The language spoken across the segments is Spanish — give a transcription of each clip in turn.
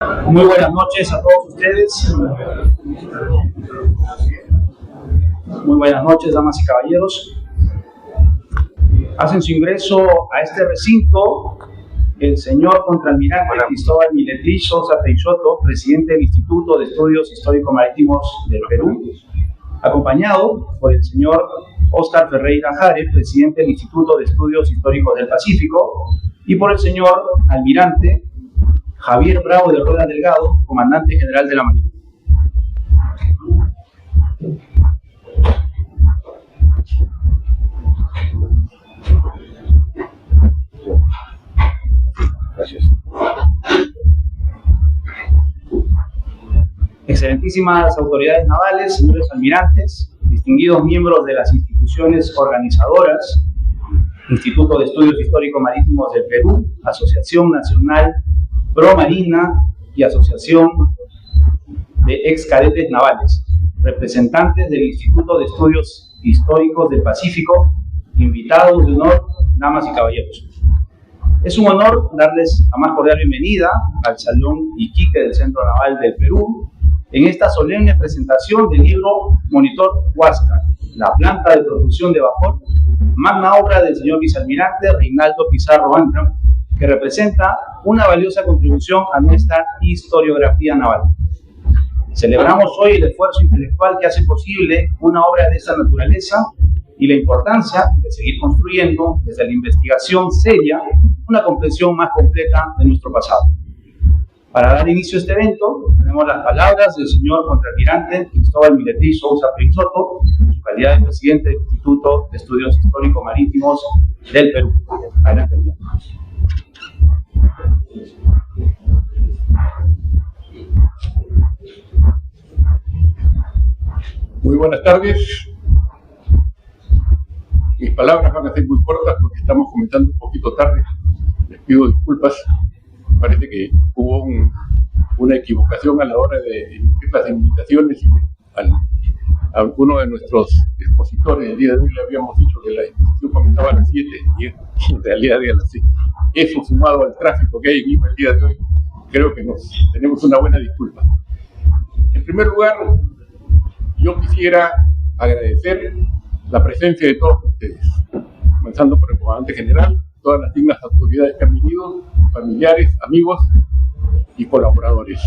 Muy buenas noches a todos ustedes. Muy buenas noches, damas y caballeros. Hacen su ingreso a este recinto el señor contraalmirante Cristóbal Miletich Sousa Peixoto, presidente del Instituto de Estudios Histórico-Marítimos del Perú, acompañado por el señor Óscar Ferreira Jare, presidente del Instituto de Estudios Históricos del Pacífico, y por el señor almirante Javier Bravo de Rueda Delgado, comandante general de la Marina. Gracias. Excelentísimas autoridades navales, señores almirantes, distinguidos miembros de las instituciones organizadoras, Instituto de Estudios Histórico-Marítimos del Perú, Asociación Nacional Pro Marina y Asociación de Ex Cadetes Navales, representantes del Instituto de Estudios Históricos del Pacífico, invitados de honor, damas y caballeros. Es un honor darles la más cordial bienvenida al Salón Iquique del Centro Naval del Perú en esta solemne presentación del libro Monitor Huáscar, la planta de propulsión de vapor, magna obra del señor vicealmirante Reinaldo Pizarro Antram, que representa una valiosa contribución a nuestra historiografía naval. Celebramos hoy el esfuerzo intelectual que hace posible una obra de esta naturaleza y la importancia de seguir construyendo desde la investigación seria una comprensión más completa de nuestro pasado. Para dar inicio a este evento, tenemos las palabras del señor contraalmirante Cristóbal Miletich Sousa Peixoto, en su calidad de presidente del Instituto de Estudios Histórico-Marítimos del Perú. Adelante. Muy buenas tardes. Mis palabras van a ser muy cortas porque estamos comenzando un poquito tarde. Les pido disculpas. Parece que hubo una equivocación a la hora de emitir las invitaciones. A alguno de nuestros expositores el día de hoy le habíamos dicho que la exposición comenzaba a las 7 y en realidad era a las 6. Eso sumado al tráfico que hay en Lima el día de hoy, creo que tenemos una buena disculpa. En primer lugar, yo quisiera agradecer la presencia de todos ustedes, comenzando por el comandante general, todas las dignas autoridades que han venido, familiares, amigos y colaboradores.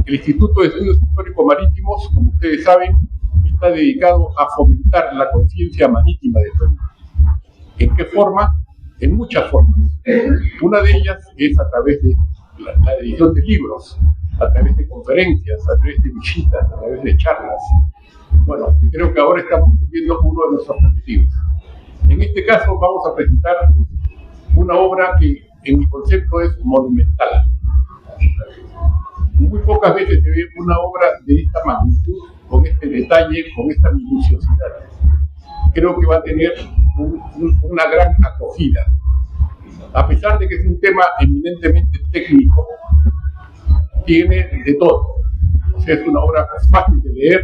El Instituto de Estudios Histórico-Marítimos, como ustedes saben, está dedicado a fomentar la conciencia marítima del Perú. ¿En qué forma? En muchas formas. Una de ellas es a través de la edición de libros, a través de conferencias, a través de visitas, a través de charlas. Bueno, creo que ahora estamos cumpliendo uno de nuestros objetivos. En este caso vamos a presentar una obra que en mi concepto es monumental. Muy pocas veces se ve una obra de esta magnitud, con este detalle, con esta minuciosidad. Creo que va a tener una gran acogida. A pesar de que es un tema eminentemente técnico, tiene de todo. O sea, es una obra fácil de leer,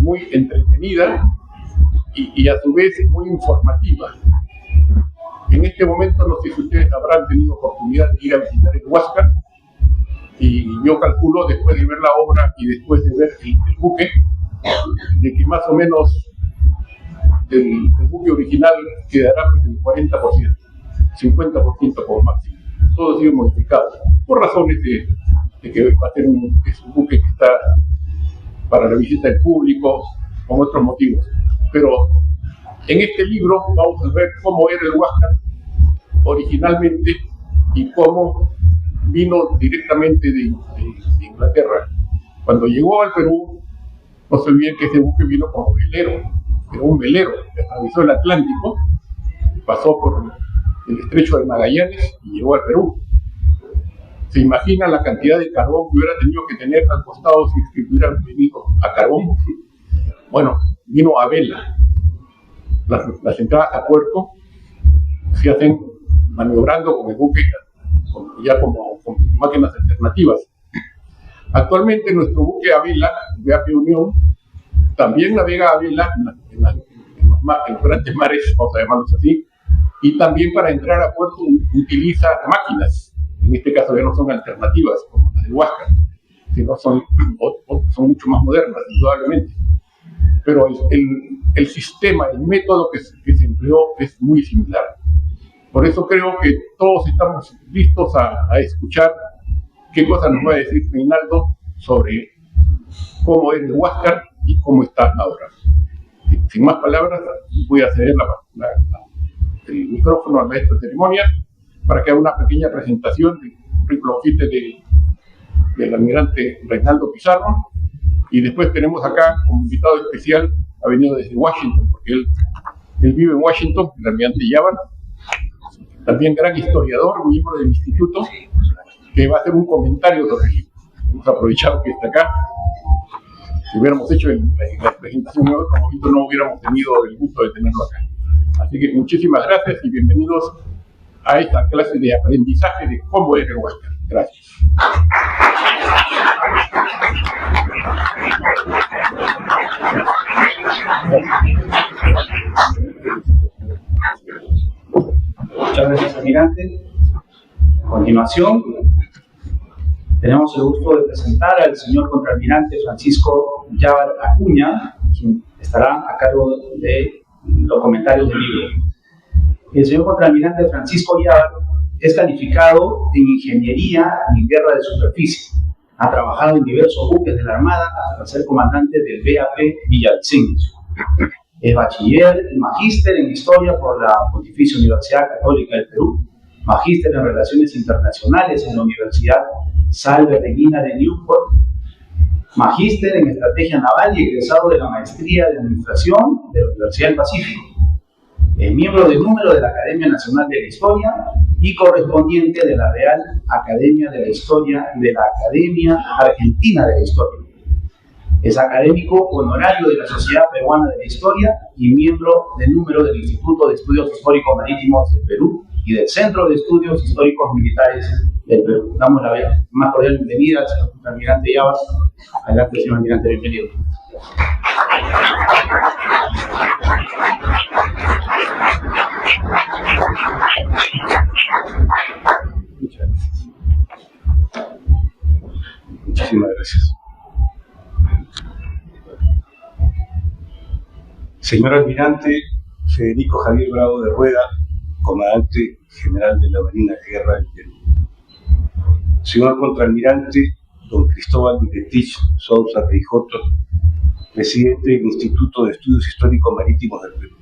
muy entretenida y a su vez muy informativa. En este momento, no sé si ustedes habrán tenido oportunidad de ir a visitar el Huáscar, y yo calculo, después de ver la obra y después de ver el buque, de que más o menos del buque original quedará pues el 40%, 50% como máximo. Todo ha sido modificado por razones de que va a ser un buque que está para la visita del público, con otros motivos. Pero en este libro vamos a ver cómo era el Huáscar originalmente y cómo vino directamente de Inglaterra. Cuando llegó al Perú, no se olviden que ese buque vino como velero, era un velero que atravesó el Atlántico, pasó por el estrecho de Magallanes y llegó al Perú. ¿Se imagina la cantidad de carbón que hubiera tenido que tener al costado si hubiera venido a carbón? Bueno, vino a vela. Las entradas a puerto se hacen maniobrando con el buque ya como con máquinas alternativas. Actualmente nuestro buque a vela, el VAP Unión, también navega a vela en los grandes mares, vamos a llamarlos así, y también para entrar a puerto utiliza máquinas. en este caso ya no son alternativas como las de Huáscar, sino son mucho más modernas, indudablemente. Pero el sistema, el método que se empleó es muy similar. Por eso creo que todos estamos listos a escuchar qué cosa nos va a decir Reinaldo sobre cómo es el Huáscar y cómo está ahora. Sin más palabras, voy a ceder el micrófono al maestro de ceremonias para que haga una pequeña presentación del currículum vitae del almirante Reinaldo Pizarro, y después tenemos acá como invitado especial, ha venido desde Washington, porque él vive en Washington, el almirante Yavar, también gran historiador, miembro del instituto, que va a hacer un comentario sobre el libro. Hemos aprovechado que está acá. Si hubiéramos hecho la presentación en otro momento, no hubiéramos tenido el gusto de tenerlo acá. Así que muchísimas gracias y bienvenidos a esta clase de aprendizaje de cómo es el Huáscar. Gracias. Muchas gracias, almirante. A continuación, tenemos el gusto de presentar al señor contraalmirante Francisco Yavar Acuña, quien estará a cargo de los comentarios del libro. El señor contraalmirante Francisco Yavar es calificado en ingeniería y guerra de superficie. Ha trabajado en diversos buques de la Armada hasta ser comandante del BAP Villavicencio. Es bachiller y magíster en Historia por la Pontificia Universidad Católica del Perú, magíster en Relaciones Internacionales en la Universidad Salve Regina de Newport, magíster en Estrategia Naval y egresado de la Maestría de Administración de la Universidad del Pacífico. Es miembro de número de la Academia Nacional de la Historia y correspondiente de la Real Academia de la Historia y de la Academia Argentina de la Historia. Es académico honorario de la Sociedad Peruana de la Historia y miembro de número del Instituto de Estudios Históricos Marítimos del Perú y del Centro de Estudios Históricos Militares del Perú. Damos la más cordial bienvenida al señor almirante Yavar. Adelante, señor almirante, bienvenido. Muchas gracias. Muchísimas gracias. Señor almirante Federico Javier Bravo de Rueda, comandante general de la Marina de Guerra del Perú. Señor contraalmirante don Cristóbal Miletich Sousa Reijoto, presidente del Instituto de Estudios Históricos Marítimos del Perú.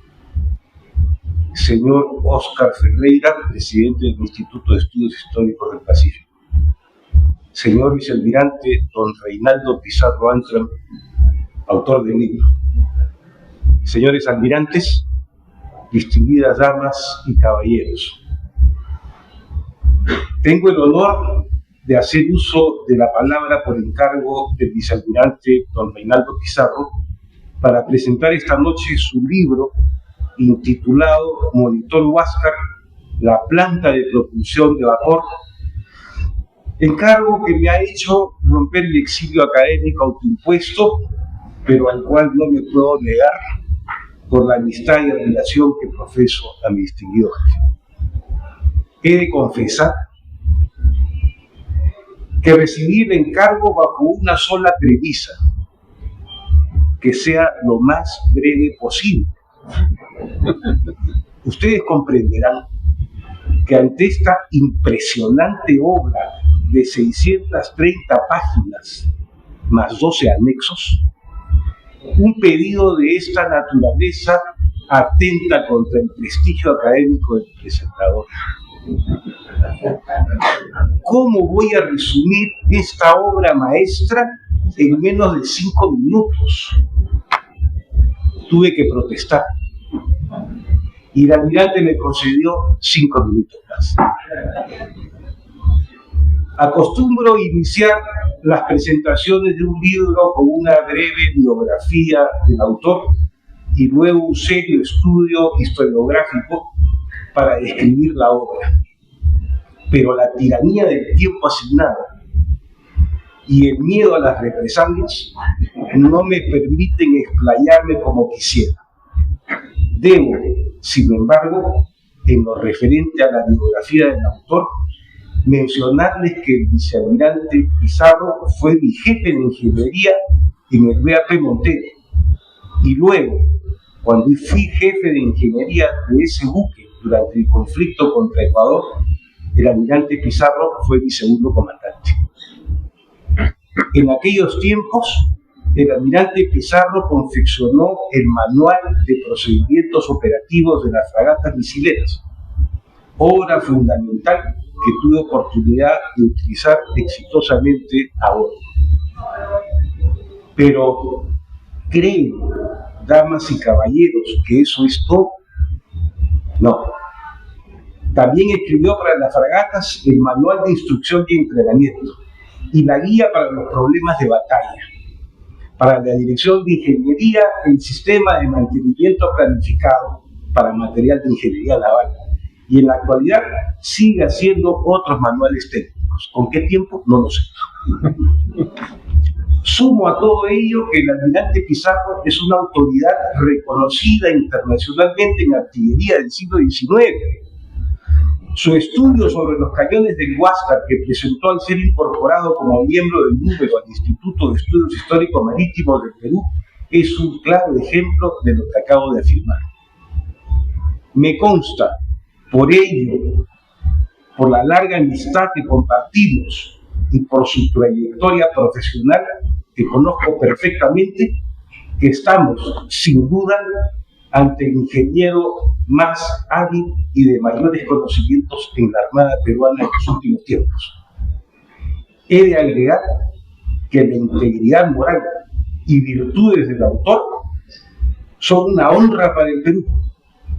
Señor Óscar Ferreira, presidente del Instituto de Estudios Históricos del Pacífico. Señor vicealmirante don Reinaldo Pizarro Antram, autor del libro. Señores almirantes, distinguidas damas y caballeros, tengo el honor de hacer uso de la palabra por encargo del vicealmirante don Reinaldo Pizarro para presentar esta noche su libro intitulado Monitor Huáscar, la planta de propulsión de vapor, encargo que me ha hecho romper el exilio académico autoimpuesto, pero al cual no me puedo negar por la amistad y admiración que profeso a mi distinguido jefe. He de confesar que recibí el encargo bajo una sola premisa: que sea lo más breve posible. Ustedes comprenderán que ante esta impresionante obra de 630 páginas más 12 anexos, un pedido de esta naturaleza atenta contra el prestigio académico del presentador. ¿Cómo voy a resumir esta obra maestra en menos de 5 minutos? Tuve que protestar y el almirante me concedió 5 minutos más. Acostumbro iniciar las presentaciones de un libro con una breve biografía del autor y luego un serio estudio historiográfico para describir la obra. Pero la tiranía del tiempo asignado y el miedo a las represalias no me permiten explayarme como quisiera. Debo, sin embargo, en lo referente a la biografía del autor, mencionarles que el vicealmirante Pizarro fue mi jefe de ingeniería en el BAP Montero. Y luego, cuando fui jefe de ingeniería de ese buque durante el conflicto contra Ecuador, el almirante Pizarro fue mi segundo comandante. En aquellos tiempos, el almirante Pizarro confeccionó el manual de procedimientos operativos de las fragatas misileras, obra fundamental que tuve oportunidad de utilizar exitosamente a bordo. Pero, ¿creen, damas y caballeros, que eso es todo? No. También escribió para las fragatas el manual de instrucción y entrenamiento y la guía para los problemas de batalla. Para la dirección de ingeniería, el sistema de mantenimiento planificado para material de ingeniería naval. Y en la actualidad sigue haciendo otros manuales técnicos. ¿Con qué tiempo? No lo sé. Sumo a todo ello que el almirante Pizarro es una autoridad reconocida internacionalmente en artillería del siglo XIX. Su estudio sobre los cañones del Huáscar, que presentó al ser incorporado como miembro del número al Instituto de Estudios Históricos Marítimos del Perú, es un claro ejemplo de lo que acabo de afirmar. Me consta, por ello, por la larga amistad que compartimos y por su trayectoria profesional, que conozco perfectamente, que estamos, sin duda, ante el ingeniero más hábil y de mayores conocimientos en la Armada peruana en los últimos tiempos. He de agregar que la integridad moral y virtudes del autor son una honra para el Perú,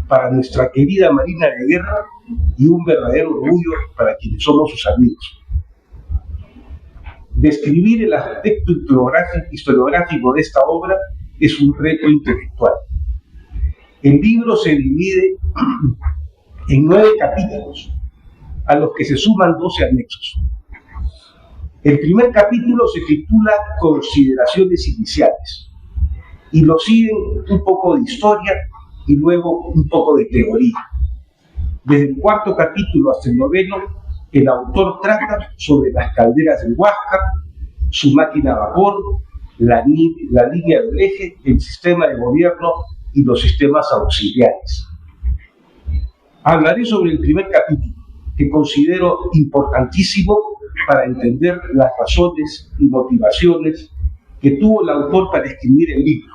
para nuestra querida Marina de Guerra y un verdadero orgullo para quienes somos sus amigos. Describir el aspecto historiográfico de esta obra es un reto intelectual. El libro se divide en 9 capítulos, a los que se suman 12 anexos. El primer capítulo se titula Consideraciones iniciales, y lo siguen un poco de historia y luego un poco de teoría. Desde el 4º capítulo hasta el 9º, el autor trata sobre las calderas del Huáscar, su máquina a vapor, la línea del eje, el sistema de gobierno y los sistemas auxiliares. Hablaré sobre el primer capítulo, que considero importantísimo para entender las razones y motivaciones que tuvo el autor para escribir el libro.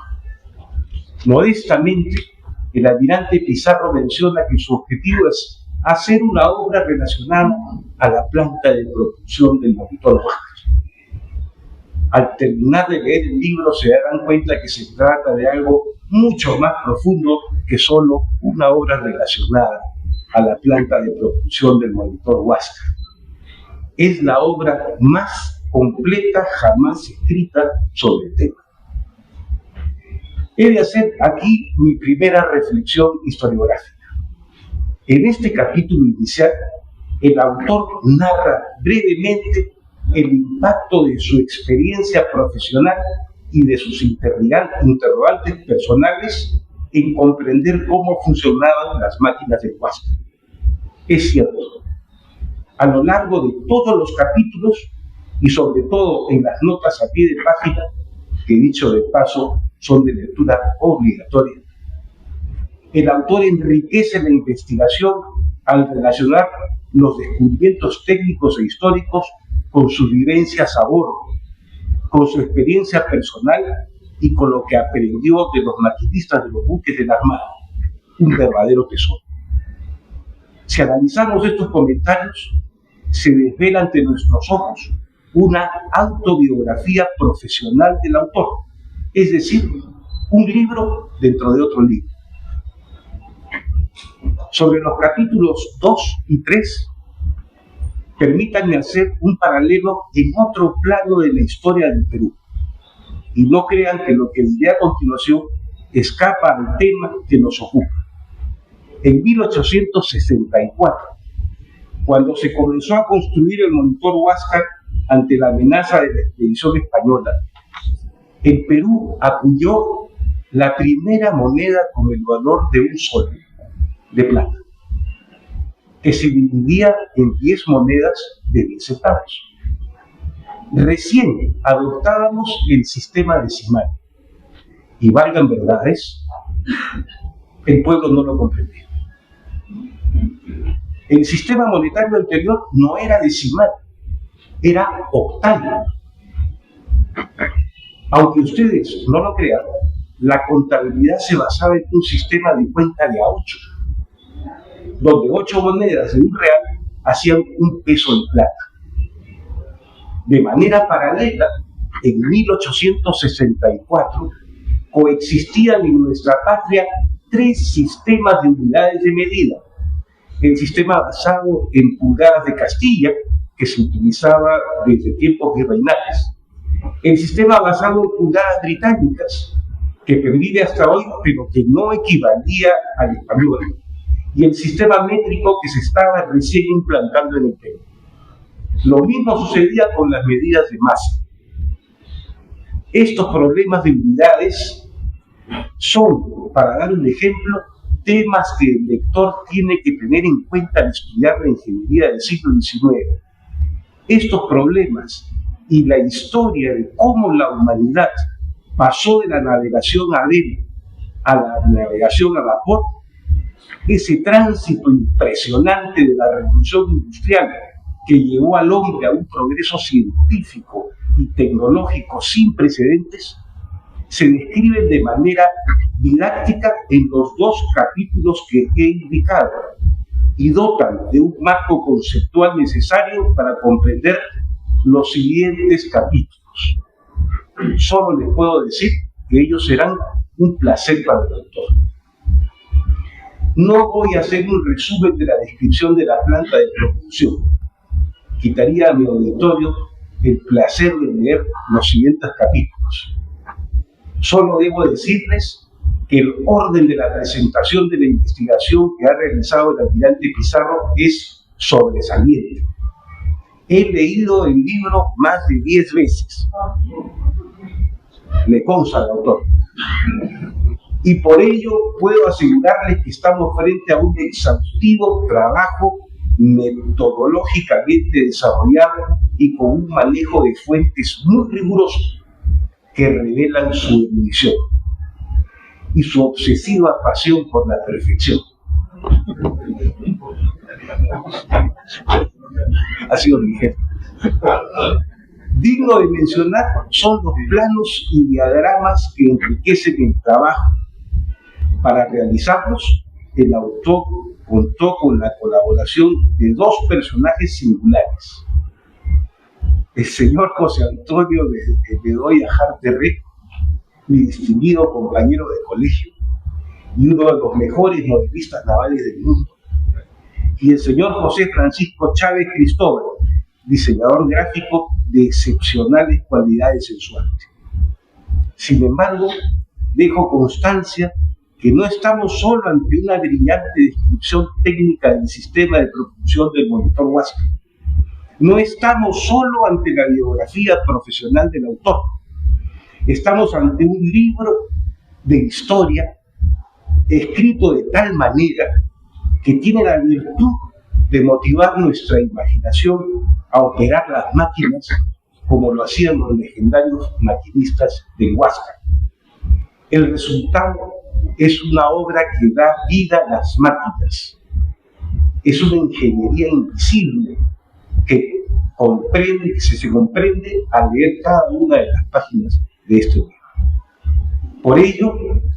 Modestamente, el almirante Pizarro menciona que su objetivo es hacer una obra relacionada a la planta de propulsión del monitor Huáscar. Al terminar de leer el libro se darán cuenta que se trata de algo mucho más profundo que solo una obra relacionada a la planta de propulsión del monitor Huáscar. Es la obra más completa jamás escrita sobre el tema. He de hacer aquí mi primera reflexión historiográfica. En este capítulo inicial, el autor narra brevemente el impacto de su experiencia profesional y de sus interrogantes personales en comprender cómo funcionaban las máquinas del Huáscar. Es cierto, a lo largo de todos los capítulos y sobre todo en las notas a pie de página, que dicho de paso son de lectura obligatoria, el autor enriquece la investigación al relacionar los descubrimientos técnicos e históricos con sus vivencias a bordo, con su experiencia personal y con lo que aprendió de los maquinistas de los buques de la Armada. Un verdadero tesoro. Si analizamos estos comentarios, se desvela ante nuestros ojos una autobiografía profesional del autor, es decir, un libro dentro de otro libro. Sobre los capítulos 2 y 3, permítanme hacer un paralelo en otro plano de la historia del Perú. Y no crean que lo que diré a continuación escapa al tema que nos ocupa. En 1864, cuando se comenzó a construir el monitor Huáscar ante la amenaza de la expedición española, el Perú acuñó la primera moneda con el valor de 1 sol de plata. que se dividía en 10 monedas de 10 centavos. Recién adoptábamos el sistema decimal y, valgan verdades, el pueblo no lo comprendía. El sistema monetario anterior no era decimal, era octal. Aunque ustedes no lo crean, la contabilidad se basaba en un sistema de cuenta de a 8, donde 8 monedas de un real hacían un peso en plata. De manera paralela, en 1864, coexistían en nuestra patria 3 sistemas de unidades de medida. El sistema basado en pulgadas de Castilla, que se utilizaba desde tiempos virreinales. El sistema basado en pulgadas británicas, que pervive hasta hoy, pero que no equivalía al español. Y el sistema métrico que se estaba recién implantando en el Perú. Lo mismo sucedía con las medidas de masa. Estos problemas de unidades son, para dar un ejemplo, temas que el lector tiene que tener en cuenta al estudiar la ingeniería del siglo XIX. Estos problemas y la historia de cómo la humanidad pasó de la navegación a vela a la navegación a vapor, ese tránsito impresionante de la revolución industrial que llevó al hombre a un progreso científico y tecnológico sin precedentes, se describen de manera didáctica en los 2 capítulos que he indicado y dotan de un marco conceptual necesario para comprender los siguientes capítulos. Solo les puedo decir que ellos serán un placer para el autor. No voy a hacer un resumen de la descripción de la planta de propulsión. Quitaría a mi auditorio el placer de leer los siguientes capítulos. Solo debo decirles que el orden de la presentación de la investigación que ha realizado el almirante Pizarro es sobresaliente. He leído el libro más de 10 veces. Le consta al autor. Y por ello puedo asegurarles que estamos frente a un exhaustivo trabajo metodológicamente desarrollado y con un manejo de fuentes muy riguroso que revelan su erudición y su obsesiva pasión por la perfección. Ha sido mi jefe. Digno de mencionar son los planos y diagramas que enriquecen el trabajo. Para realizarlos, el autor contó con la colaboración de 2 personajes singulares. El señor José Antonio de Bedoya Jarterré, mi distinguido compañero de colegio y uno de los mejores novelistas navales del mundo, y el señor José Francisco Chávez Cristóbal, diseñador gráfico de excepcionales cualidades en su arte. Sin embargo, dejo constancia que no estamos solo ante una brillante descripción técnica del sistema de propulsión del monitor Huáscar. No estamos solo ante la biografía profesional del autor. Estamos ante un libro de historia escrito de tal manera que tiene la virtud de motivar nuestra imaginación a operar las máquinas como lo hacían los legendarios maquinistas del Huáscar. El resultado es una obra que da vida a las máquinas. Es una ingeniería invisible que se comprende al leer cada una de las páginas de este libro. Por ello,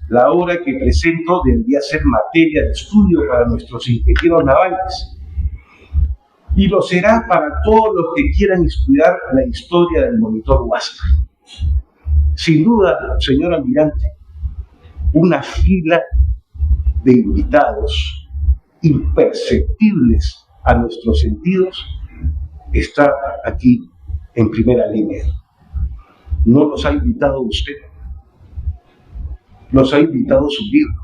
la obra que presento debería ser materia de estudio para nuestros ingenieros navales, y lo será para todos los que quieran estudiar la historia del monitor Huáscar. Sin duda, señor almirante, una fila de invitados imperceptibles a nuestros sentidos está aquí en primera línea. No los ha invitado usted, los ha invitado su libro.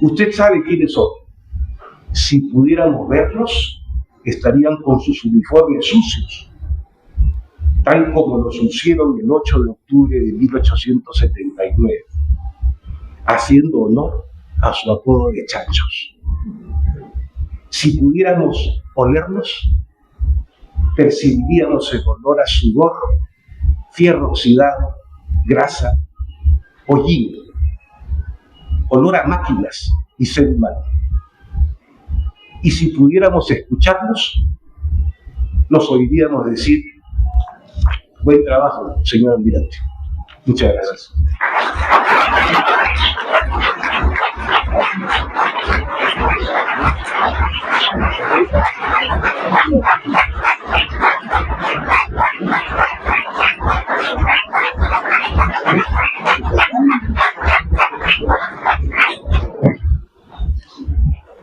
Usted sabe quiénes son. Si pudiéramos verlos, estarían con sus uniformes sucios, tal como los lucieron el 8 de octubre de 1879, haciendo honor a su apodo de chanchos. Si pudiéramos olernos, percibiríamos el olor a sudor, fierro oxidado, grasa, hollín, olor a máquinas y ser humano. Y si pudiéramos escucharnos, nos oiríamos decir: buen trabajo, señor almirante. Muchas gracias.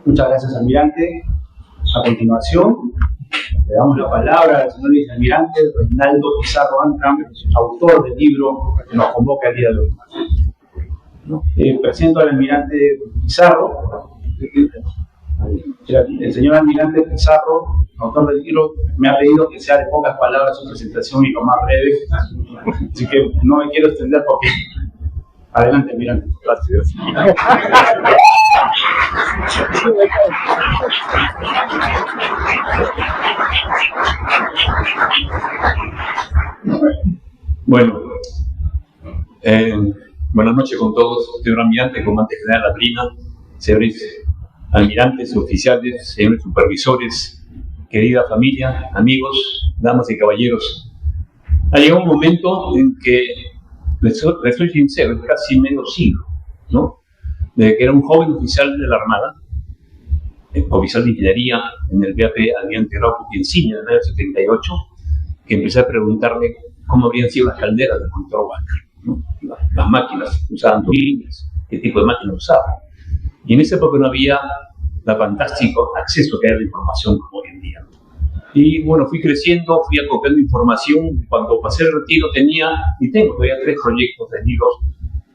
Muchas gracias, almirante. A continuación, le damos la palabra al señor vicealmirante Reinaldo Pizarro Antram, autor del libro que nos convoca el día de hoy. Presento al almirante Pizarro. El señor almirante Pizarro, autor del libro, me ha pedido que sea de pocas palabras su presentación y lo más breve, así que no me quiero extender porque... Adelante, almirante. Gracias. Bueno, buenas noches con todos, señor almirante, comandante general Labrina, señores almirantes, oficiales, señores supervisores, querida familia, amigos, damas y caballeros. Ha llegado un momento en que, les soy sincero, es casi medio siglo, ¿no? Desde que era un joven oficial de la Armada, oficial de ingeniería en el BAP Almirante Grau Insignia en el año 78, que empecé a preguntarme cómo habrían sido las calderas del monitor Huáscar, ¿no? Las máquinas usaban turbinas, qué tipo de máquinas usaban. Y en esa época no había el fantástico acceso que hay a la información como hoy en día. Y bueno, fui creciendo, fui acopiando información. Cuando pasé el retiro tenía, y tengo todavía 3 proyectos de libros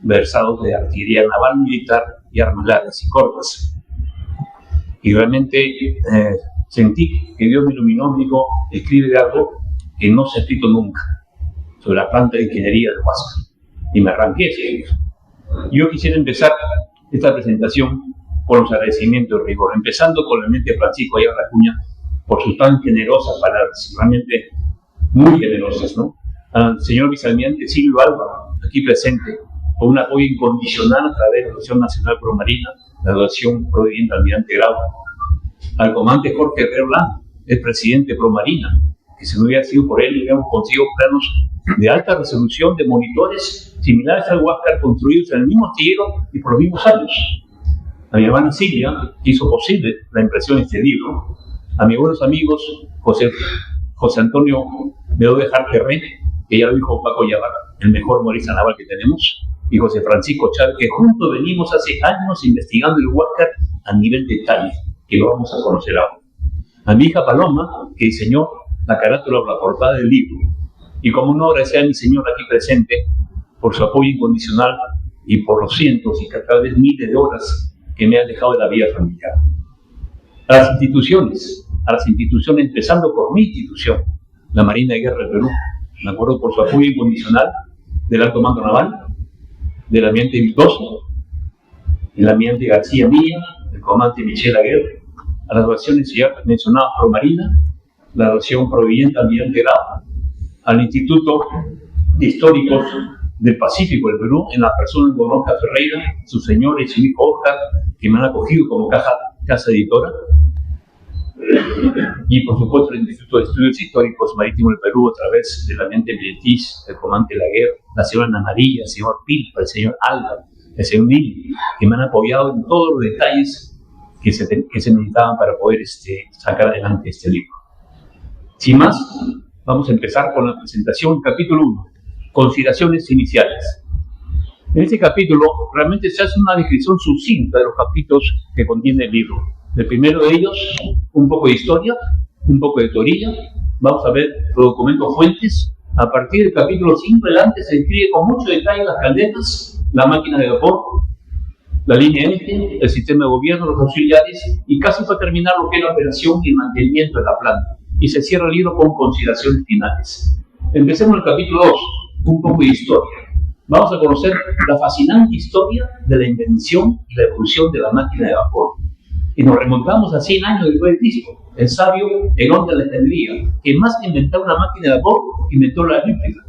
versados de artillería naval, militar y armas largas y cortas. Y realmente sentí que Dios me iluminó, me dijo: escribe de algo que no se ha escrito nunca sobre la planta de ingeniería de Huáscar. Y me arranqué ese libro. Yo quisiera empezar esta presentación con los agradecimientos de rigor, empezando con el almirante Francisco Ayala Acuña por sus tan generosas palabras, realmente muy generosas, ¿no? Al señor vicealmirante Silvio Alba, aquí presente, por un apoyo incondicional a través de la Asociación Nacional Promarina, la Asociación Providiente Almirante Grau, al comandante Jorge Herrero Blanco, el presidente Promarina, que si no hubiera sido por él, hubiéramos conseguido planos de alta resolución de monitores similares al Huáscar, construidos en el mismo astillero y por los mismos años. A mi hermana Silvia, que hizo posible la impresión de este libro, a mis buenos amigos José Antonio Bedovejar Terré, que ya lo dijo Paco Yabar, el mejor morista naval que tenemos, y José Francisco Chávez, que juntos venimos hace años investigando el Huáscar a nivel detalle, que lo vamos a conocer ahora. A mi hija Paloma, que diseñó la carátula o la portada del libro, y como no, agradecer a mi señor aquí presente por su apoyo incondicional y por los cientos y cada vez miles de horas que me han dejado de la vida familiar. A las instituciones, empezando por mi institución, la Marina de Guerra del Perú, me acuerdo por su apoyo incondicional del Alto Mando Naval, del almirante Vildoso, el almirante García Milla, el comandante Michel Aguirre, a las asociaciones ya mencionadas Promarina, la asociación Providiente Almirante Grau, al Instituto de Históricos del Pacífico del Perú, en la persona de Borja Ferreira, su señora y su hijo Oscar, que me han acogido como casa editora, y por supuesto el Instituto de Estudios Históricos Marítimos del Perú, a través del almirante Milletís, el comandante Laguerre, la señora Ana María, el señor Pilpa, el señor Alba, el señor Nili, que me han apoyado en todos los detalles que se necesitaban para poder sacar adelante este libro. Sin más, vamos a empezar con la presentación, capítulo 1, consideraciones iniciales. En este capítulo realmente se hace una descripción sucinta de los capítulos que contiene el libro. El primero de ellos, un poco de historia, un poco de teoría. Vamos a ver los documentos fuentes. A partir del capítulo 5 adelante se describe con mucho detalle las calderas, la máquina de vapor, la línea N, el sistema de gobierno, los auxiliares, y casi para terminar lo que es la operación y el mantenimiento de la planta. Y se cierra el libro con consideraciones finales. Empecemos el capítulo 2, un poco de historia. Vamos a conocer la fascinante historia de la invención y la evolución de la máquina de vapor. Y nos remontamos a 100 años después de Cristo. El sabio Herón de Alejandría, que más que inventar una máquina de vapor, inventó la eléctrica,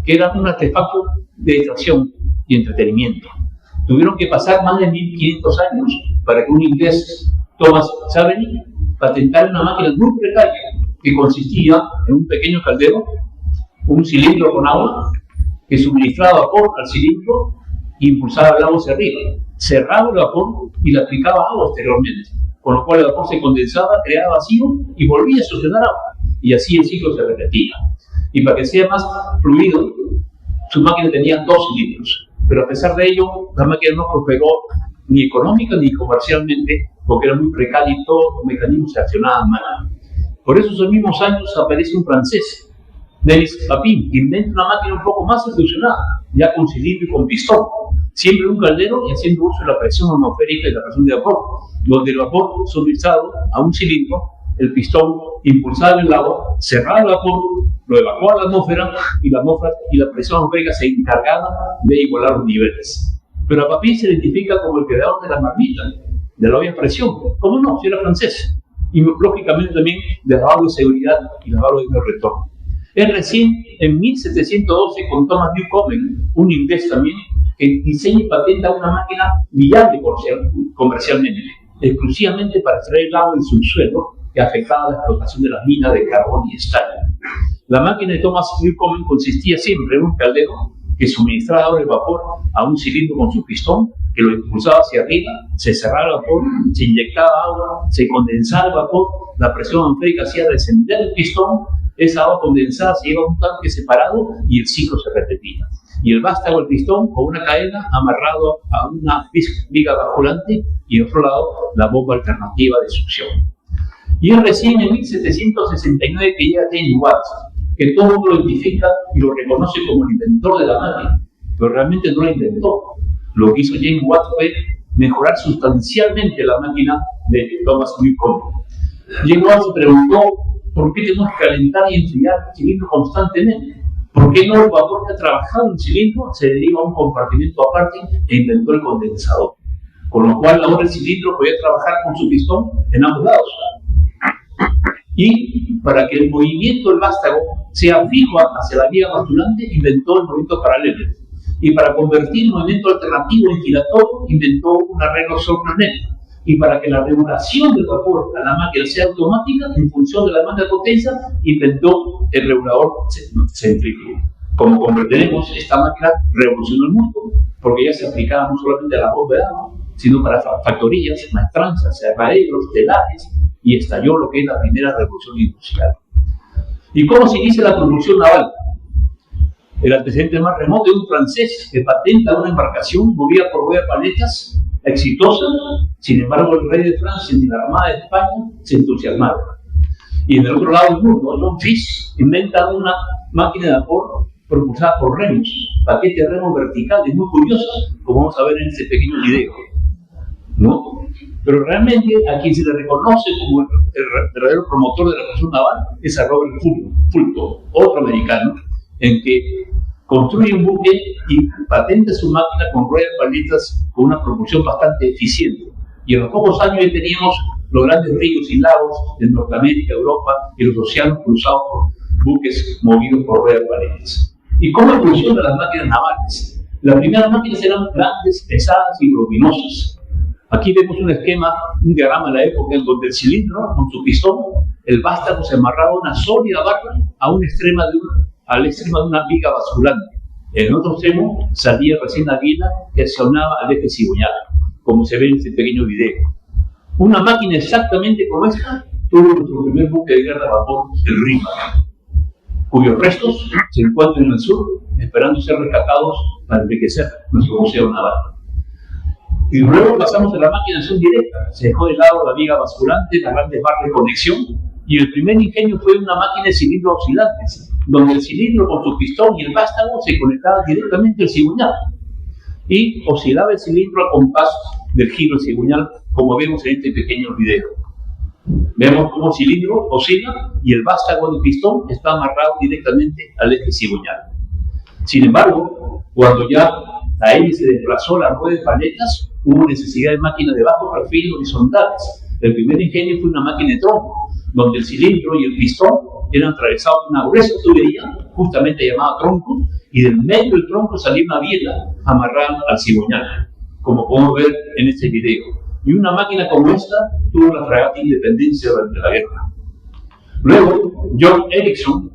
que era un artefacto de distracción y entretenimiento. Tuvieron que pasar más de 1500 años para que un inglés, Thomas Savery, patentara una máquina muy precaria que consistía en un pequeño caldero, un cilindro con agua que suministraba vapor al cilindro e impulsaba el agua hacia arriba. Cerraba el vapor y le aplicaba agua exteriormente, con lo cual el vapor se condensaba, creaba vacío y volvía a succionar agua. Y así el ciclo se repetía. Y para que sea más fluido, su máquina tenía 2 cilindros. Pero a pesar de ello, la máquina no prosperó ni económica ni comercialmente, porque era muy precaria y todos los mecanismos se accionaban mal. Por eso, esos mismos años aparece un francés, Denis Papin, que inventa una máquina un poco más evolucionada, ya con cilindro y con pistón, siempre en un caldero y haciendo uso de la presión atmosférica y la presión de vapor, donde el vapor suministrado a un cilindro, el pistón impulsaba el agua, cerraba el vapor, lo evacuaba a la atmósfera y la presión atmosférica se encargaba de igualar los niveles. Pero a Papin se identifica como el creador de la marmita, de la olla a presión. ¿Cómo no? Si era francés. Y lógicamente también de la válvula de seguridad y la válvula de no retorno. Es recién en 1712 con Thomas Newcomen, un inglés también, que diseña y patenta una máquina viable comercialmente, exclusivamente para extraer el agua del subsuelo que afectaba la explotación de las minas de carbón y estaño. La máquina de Thomas Newcomen consistía siempre en un caldero que suministraba el vapor a un cilindro con su pistón, que lo impulsaba hacia arriba, se cerraba el vapor, se inyectaba agua, se condensaba el vapor, la presión atmosférica hacía descender el pistón, esa agua condensada se lleva a un tanque separado y el ciclo se repetía. Y el vástago del pistón con una cadena amarrado a una viga basculante y en otro lado la bomba alternativa de succión. Y es recién en 1769 que llega James Watt, que todo el mundo lo identifica y lo reconoce como el inventor de la máquina, pero realmente no la inventó. Lo que hizo James Watt fue mejorar sustancialmente la máquina de Thomas Newcomen. James Watt se preguntó por qué tenemos que calentar y enfriar el cilindro constantemente. ¿Por qué no el vapor que ha trabajado en el cilindro se deriva a un compartimento aparte e inventó el condensador? Con lo cual ahora el cilindro podía trabajar con su pistón en ambos lados. Y para que el movimiento del vástago sea fijo hacia la viga basculante, inventó el movimiento paralelo. Y para convertir el movimiento alternativo en giratorio, inventó un arreglo sorprenente. Y para que la regulación del vapor a la máquina sea automática, en función de la demanda de potencia, inventó el regulador centrífugo. Como comprenderemos, esta máquina revolucionó el mundo, porque ya se aplicaba no solamente a la bomba de agua, sino para factorías, maestranzas, herraderos, telares, y estalló lo que es la primera revolución industrial. ¿Y cómo se inicia la producción naval? El antecedente más remoto es un francés que patenta una embarcación movida por ruedas paletas, exitosa. Sin embargo, el rey de Francia y la Armada de España se entusiasmaron. Y en el otro lado del mundo, John Fish inventa una máquina de vapor propulsada por remos, paquete de remos verticales muy curiosos, como vamos a ver en este pequeño video, ¿no? Pero realmente a quien se le reconoce como el verdadero promotor de la revolución naval es a Robert Fulton, otro americano, en que construye un buque y patenta su máquina con ruedas paletas con una propulsión bastante eficiente. Y en los pocos años ya teníamos los grandes ríos y lagos de Norteamérica, Europa y los océanos cruzados por buques movidos por ruedas paletas. ¿Y cómo evolucionan las máquinas navales? Las primeras máquinas eran grandes, pesadas y voluminosas. Aquí vemos un esquema, un diagrama de la época en donde el cilindro, con su pistón, el vástago se amarraba a una sólida barra al extremo de una viga basculante. En el otro extremo salía recién la viga que accionaba al eje cigüeñal, como se ve en este pequeño video. Una máquina exactamente como esta tuvo nuestro primer buque de guerra de vapor, el Rímac, cuyos restos se encuentran en el sur, esperando ser rescatados para enriquecer nuestro museo naval. Y luego pasamos a la máquina de acción directa. Se dejó de lado la viga basculante, las grandes barras de conexión, y el primer ingenio fue una máquina de cilindros oscilantes, donde el cilindro con su pistón y el vástago se conectaban directamente al cigüeñal y oscilaba el cilindro al compás del giro del cigüeñal, como vemos en este pequeño video. Vemos cómo el cilindro oscila y el vástago del pistón está amarrado directamente al eje cigüeñal. Sin embargo, cuando ya la hélice se desplazó la rueda de paletas, hubo necesidad de máquinas de bajo perfil horizontales. El primer ingenio fue una máquina de tronco, donde el cilindro y el pistón eran atravesados por una gruesa tubería, justamente llamada tronco, y del medio del tronco salía una biela amarrada al cigüeñal, como podemos ver en este video. Y una máquina como esta tuvo la fragata Independencia durante la guerra. Luego, John Ericsson,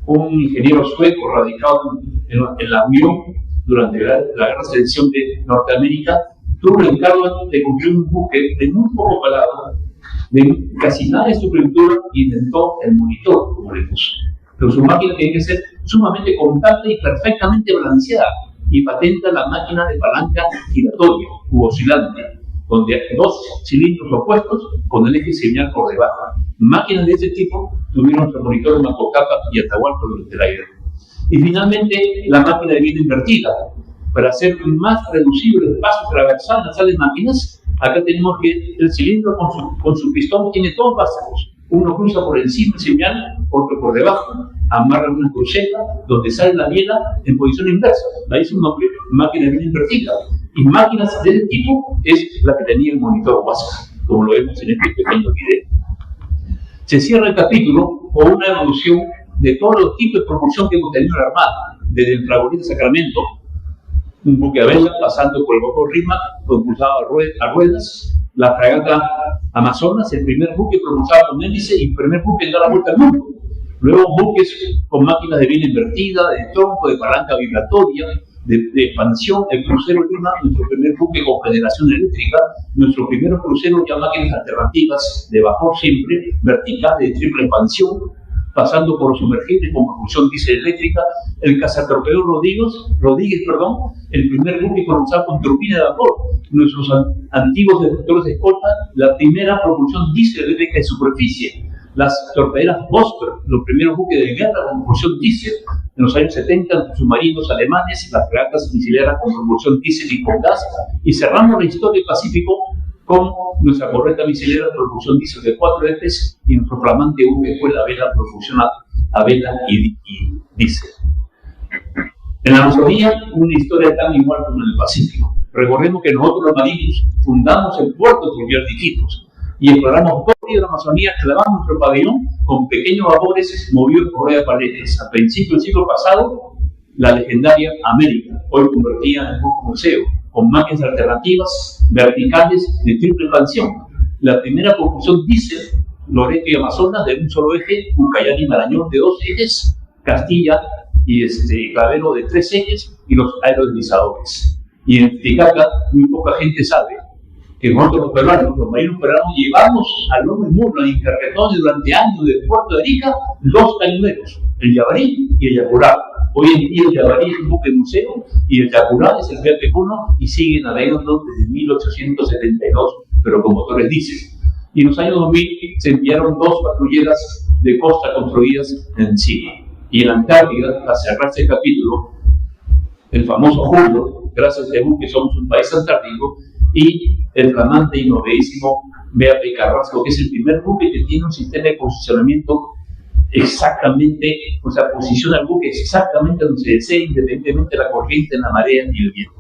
un ingeniero sueco radicado en la Unión durante la Guerra de Secesión de Norteamérica, tuvo el encargo de construir un buque de muy poco calado, de casi nada de estructura, y inventó el monitor, como le puso. Pero su máquina tiene que ser sumamente compacta y perfectamente balanceada, y patenta la máquina de palanca giratoria u oscilante, donde hay dos cilindros opuestos con el eje señal por debajo. Máquinas de ese tipo tuvieron nuestro monitor de Macocapa y Atahualpa durante la guerra. Y finalmente, la máquina de viento invertida. Para hacer más reducible el espacio transversal en las tales máquinas, acá tenemos que el cilindro con su pistón tiene dos vástagos. Uno cruza por encima del señal, otro por debajo. Amarra una cruceta donde sale la biela en posición inversa. De ahí su nombre, máquina de viento invertida. Y máquinas de este tipo es la que tenía el monitor Huáscar, como lo vemos en este pequeño video. Se cierra el capítulo con una evolución de todos los tipos de propulsión que hemos tenido en la Armada, desde el Fragonita Sacramento, un buque a vela pasando por el vapor Rímac propulsado a ruedas, la fragata Amazonas, el primer buque propulsado con hélice y el primer buque que da la vuelta al mundo. Luego buques con máquinas de viento invertida, de tronco, de palanca vibratoria, de expansión, el crucero Lima, nuestro primer buque con generación eléctrica, nuestro primer crucero ya máquinas alternativas de vapor siempre, verticales de triple expansión, pasando por los sumergibles con propulsión diésel eléctrica, el cazatorpedero Rodríguez, el primer buque propulsado con turbina de vapor, nuestros antiguos destructores de escolta, la primera propulsión diésel eléctrica de superficie, las torpederas Vosper, los primeros buques de guerra con propulsión diésel, en los años 70 los submarinos alemanes, las fragatas misileras con propulsión diésel y con gas, y cerramos la historia del Pacífico con nuestra correta misilera de propulsión diésel de 4 ejes y nuestro flamante buque fue la vela propulsión a vela y diésel. En la Amazonía, una historia tan igual como en el Pacífico. Recordemos que nosotros los marinos fundamos el puerto fluvial de Iquitos y exploramos todo el río de la Amazonía, clavamos nuestro pabellón con pequeños vapores movidos por ruedas de paletas. A principios del siglo pasado, la legendaria América, hoy convertida en un museo, con máquinas alternativas verticales de triple expansión. La primera propulsión diésel, Loreto y Amazonas, de un solo eje, Ucayali y Marañón de 2 ejes, Castilla y Clavero de 3 ejes, y los aerodeslizadores. Y en Titicaca, muy poca gente sabe que nosotros los peruanos, los marinos peruanos, llevamos al lomo y murlo en carretones durante años del puerto de Arica 2 cañoneros, el Yabarí y el Yacurá. Hoy en día el Yabarí es un buque museo y el Yacurá es el BP-1 y sigue navegando desde 1872, pero con motores diésel. Y en los años 2000 se enviaron 2 patrulleras de costa construidas en Chile. Y en la Antártida, para cerrar este capítulo, el famoso Julio, gracias a este buque somos un país antártico, y el flamante y novedísimo BAP Carrasco, que es el primer buque que tiene un sistema de posicionamiento exactamente, o sea, posiciona el buque exactamente donde se desee, independientemente de la corriente, la marea y el viento.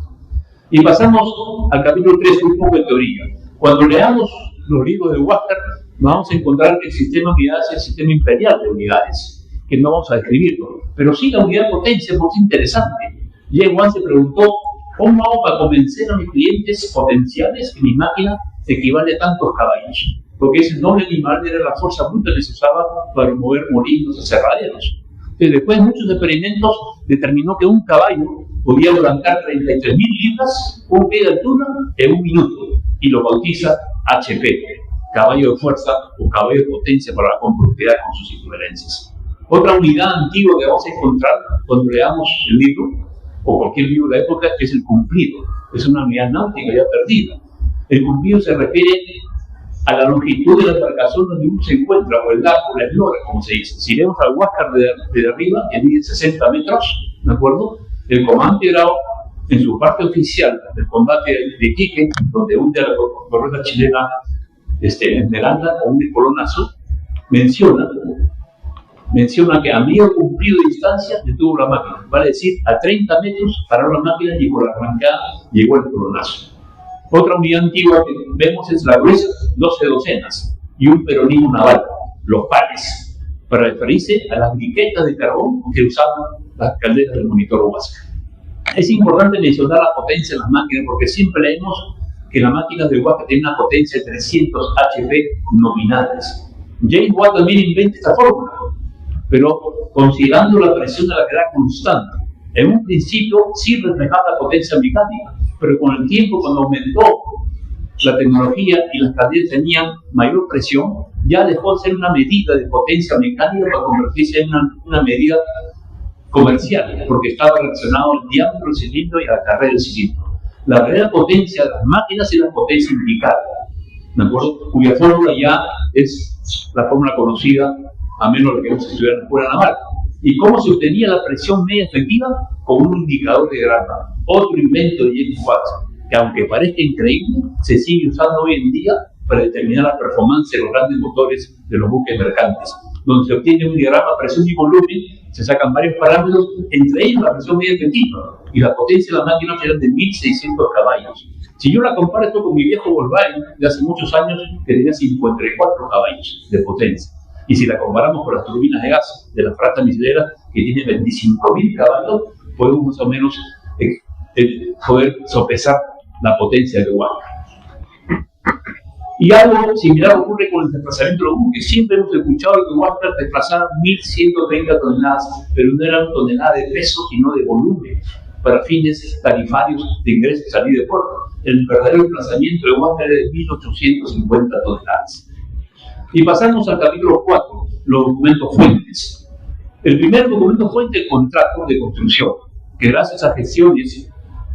Y pasamos al capítulo 3, un poco de teoría. Cuando leamos los libros de Huáscar, vamos a encontrar que el sistema de unidades es el sistema imperial de unidades, que no vamos a describirlo, pero sí la unidad de potencia, porque es interesante. Ye Wan se preguntó, ¿cómo hago para convencer a mis clientes potenciales que mi máquina equivale a tantos caballos? Porque ese noble animal era la fuerza bruta que se usaba para mover molinos aserraderos. Entonces, después de muchos experimentos, determinó que un caballo podía levantar 33.000 libras, un pie de altura, en 1 minuto, y lo bautiza HP, caballo de fuerza o caballo de potencia para la compropiedad con sus equivalencias. Otra unidad antigua que vamos a encontrar cuando leamos el libro, o cualquier libro de la época, es el cumplido. Es una unidad náutica ya perdida. El cumplido se refiere a la longitud de la embarcación donde uno se encuentra, o el arco, la eslora, como se dice. Si vemos al Huáscar de arriba, que mide 60 metros, ¿de acuerdo? El comandante Grau, en su parte oficial del combate de Iquique, donde hunde a la correta chilena Esmeralda con un colonazo, menciona menciona que a medio cumplido de distancia detuvo la máquina, vale decir, a 30 metros paró la máquina y con la arrancada llegó el colonazo. Otra unidad antigua que vemos es la gruesa, 12 docenas, y un peronismo naval, los pares, para referirse a las briquetas de carbón que usaban las calderas del monitor Huáscar. Es importante mencionar la potencia de las máquinas porque siempre leemos que las máquinas de Huáscar tienen una potencia de 300 HP nominales. James Watt también inventa esta fórmula, pero considerando la presión de la gravedad constante. En un principio sí reflejaba la potencia mecánica, pero con el tiempo, cuando aumentó la tecnología y las calderas tenían mayor presión, ya dejó de ser una medida de potencia mecánica para convertirse en una medida comercial, porque estaba relacionado al diámetro del cilindro y a la carrera del cilindro. La verdadera potencia de las máquinas es la potencia indicada, ¿de acuerdo? Cuya fórmula ya es la fórmula conocida, a menos lo que hemos estudiado en la escuela naval. ¿Y cómo se obtenía la presión media efectiva? Con un indicador de grapa, otro invento de James Watt, que aunque parezca increíble, se sigue usando hoy en día para determinar la performance de los grandes motores de los buques mercantes, donde se obtiene un diagrama presión y volumen, se sacan varios parámetros, entre ellos la presión media efectiva, y la potencia de la máquina era de 1600 caballos. Si yo la comparo esto con mi viejo Volkswagen de hace muchos años, que tenía 54 caballos de potencia, y si la comparamos con las turbinas de gas de la fragata misilera, que tiene 25.000 caballos, podemos más o menos poder sopesar la potencia de Huáscar. Y algo similar ocurre con el desplazamiento de los buques. Siempre hemos escuchado que Huáscar desplazaba 1.130 toneladas, pero no eran toneladas de peso, sino de volumen, para fines tarifarios de ingreso y salida de puerto. El verdadero desplazamiento de Huáscar era de 1.850 toneladas. Y pasamos al capítulo 4, los documentos fuentes. El primer documento fuente es el contrato de construcción, que gracias a gestiones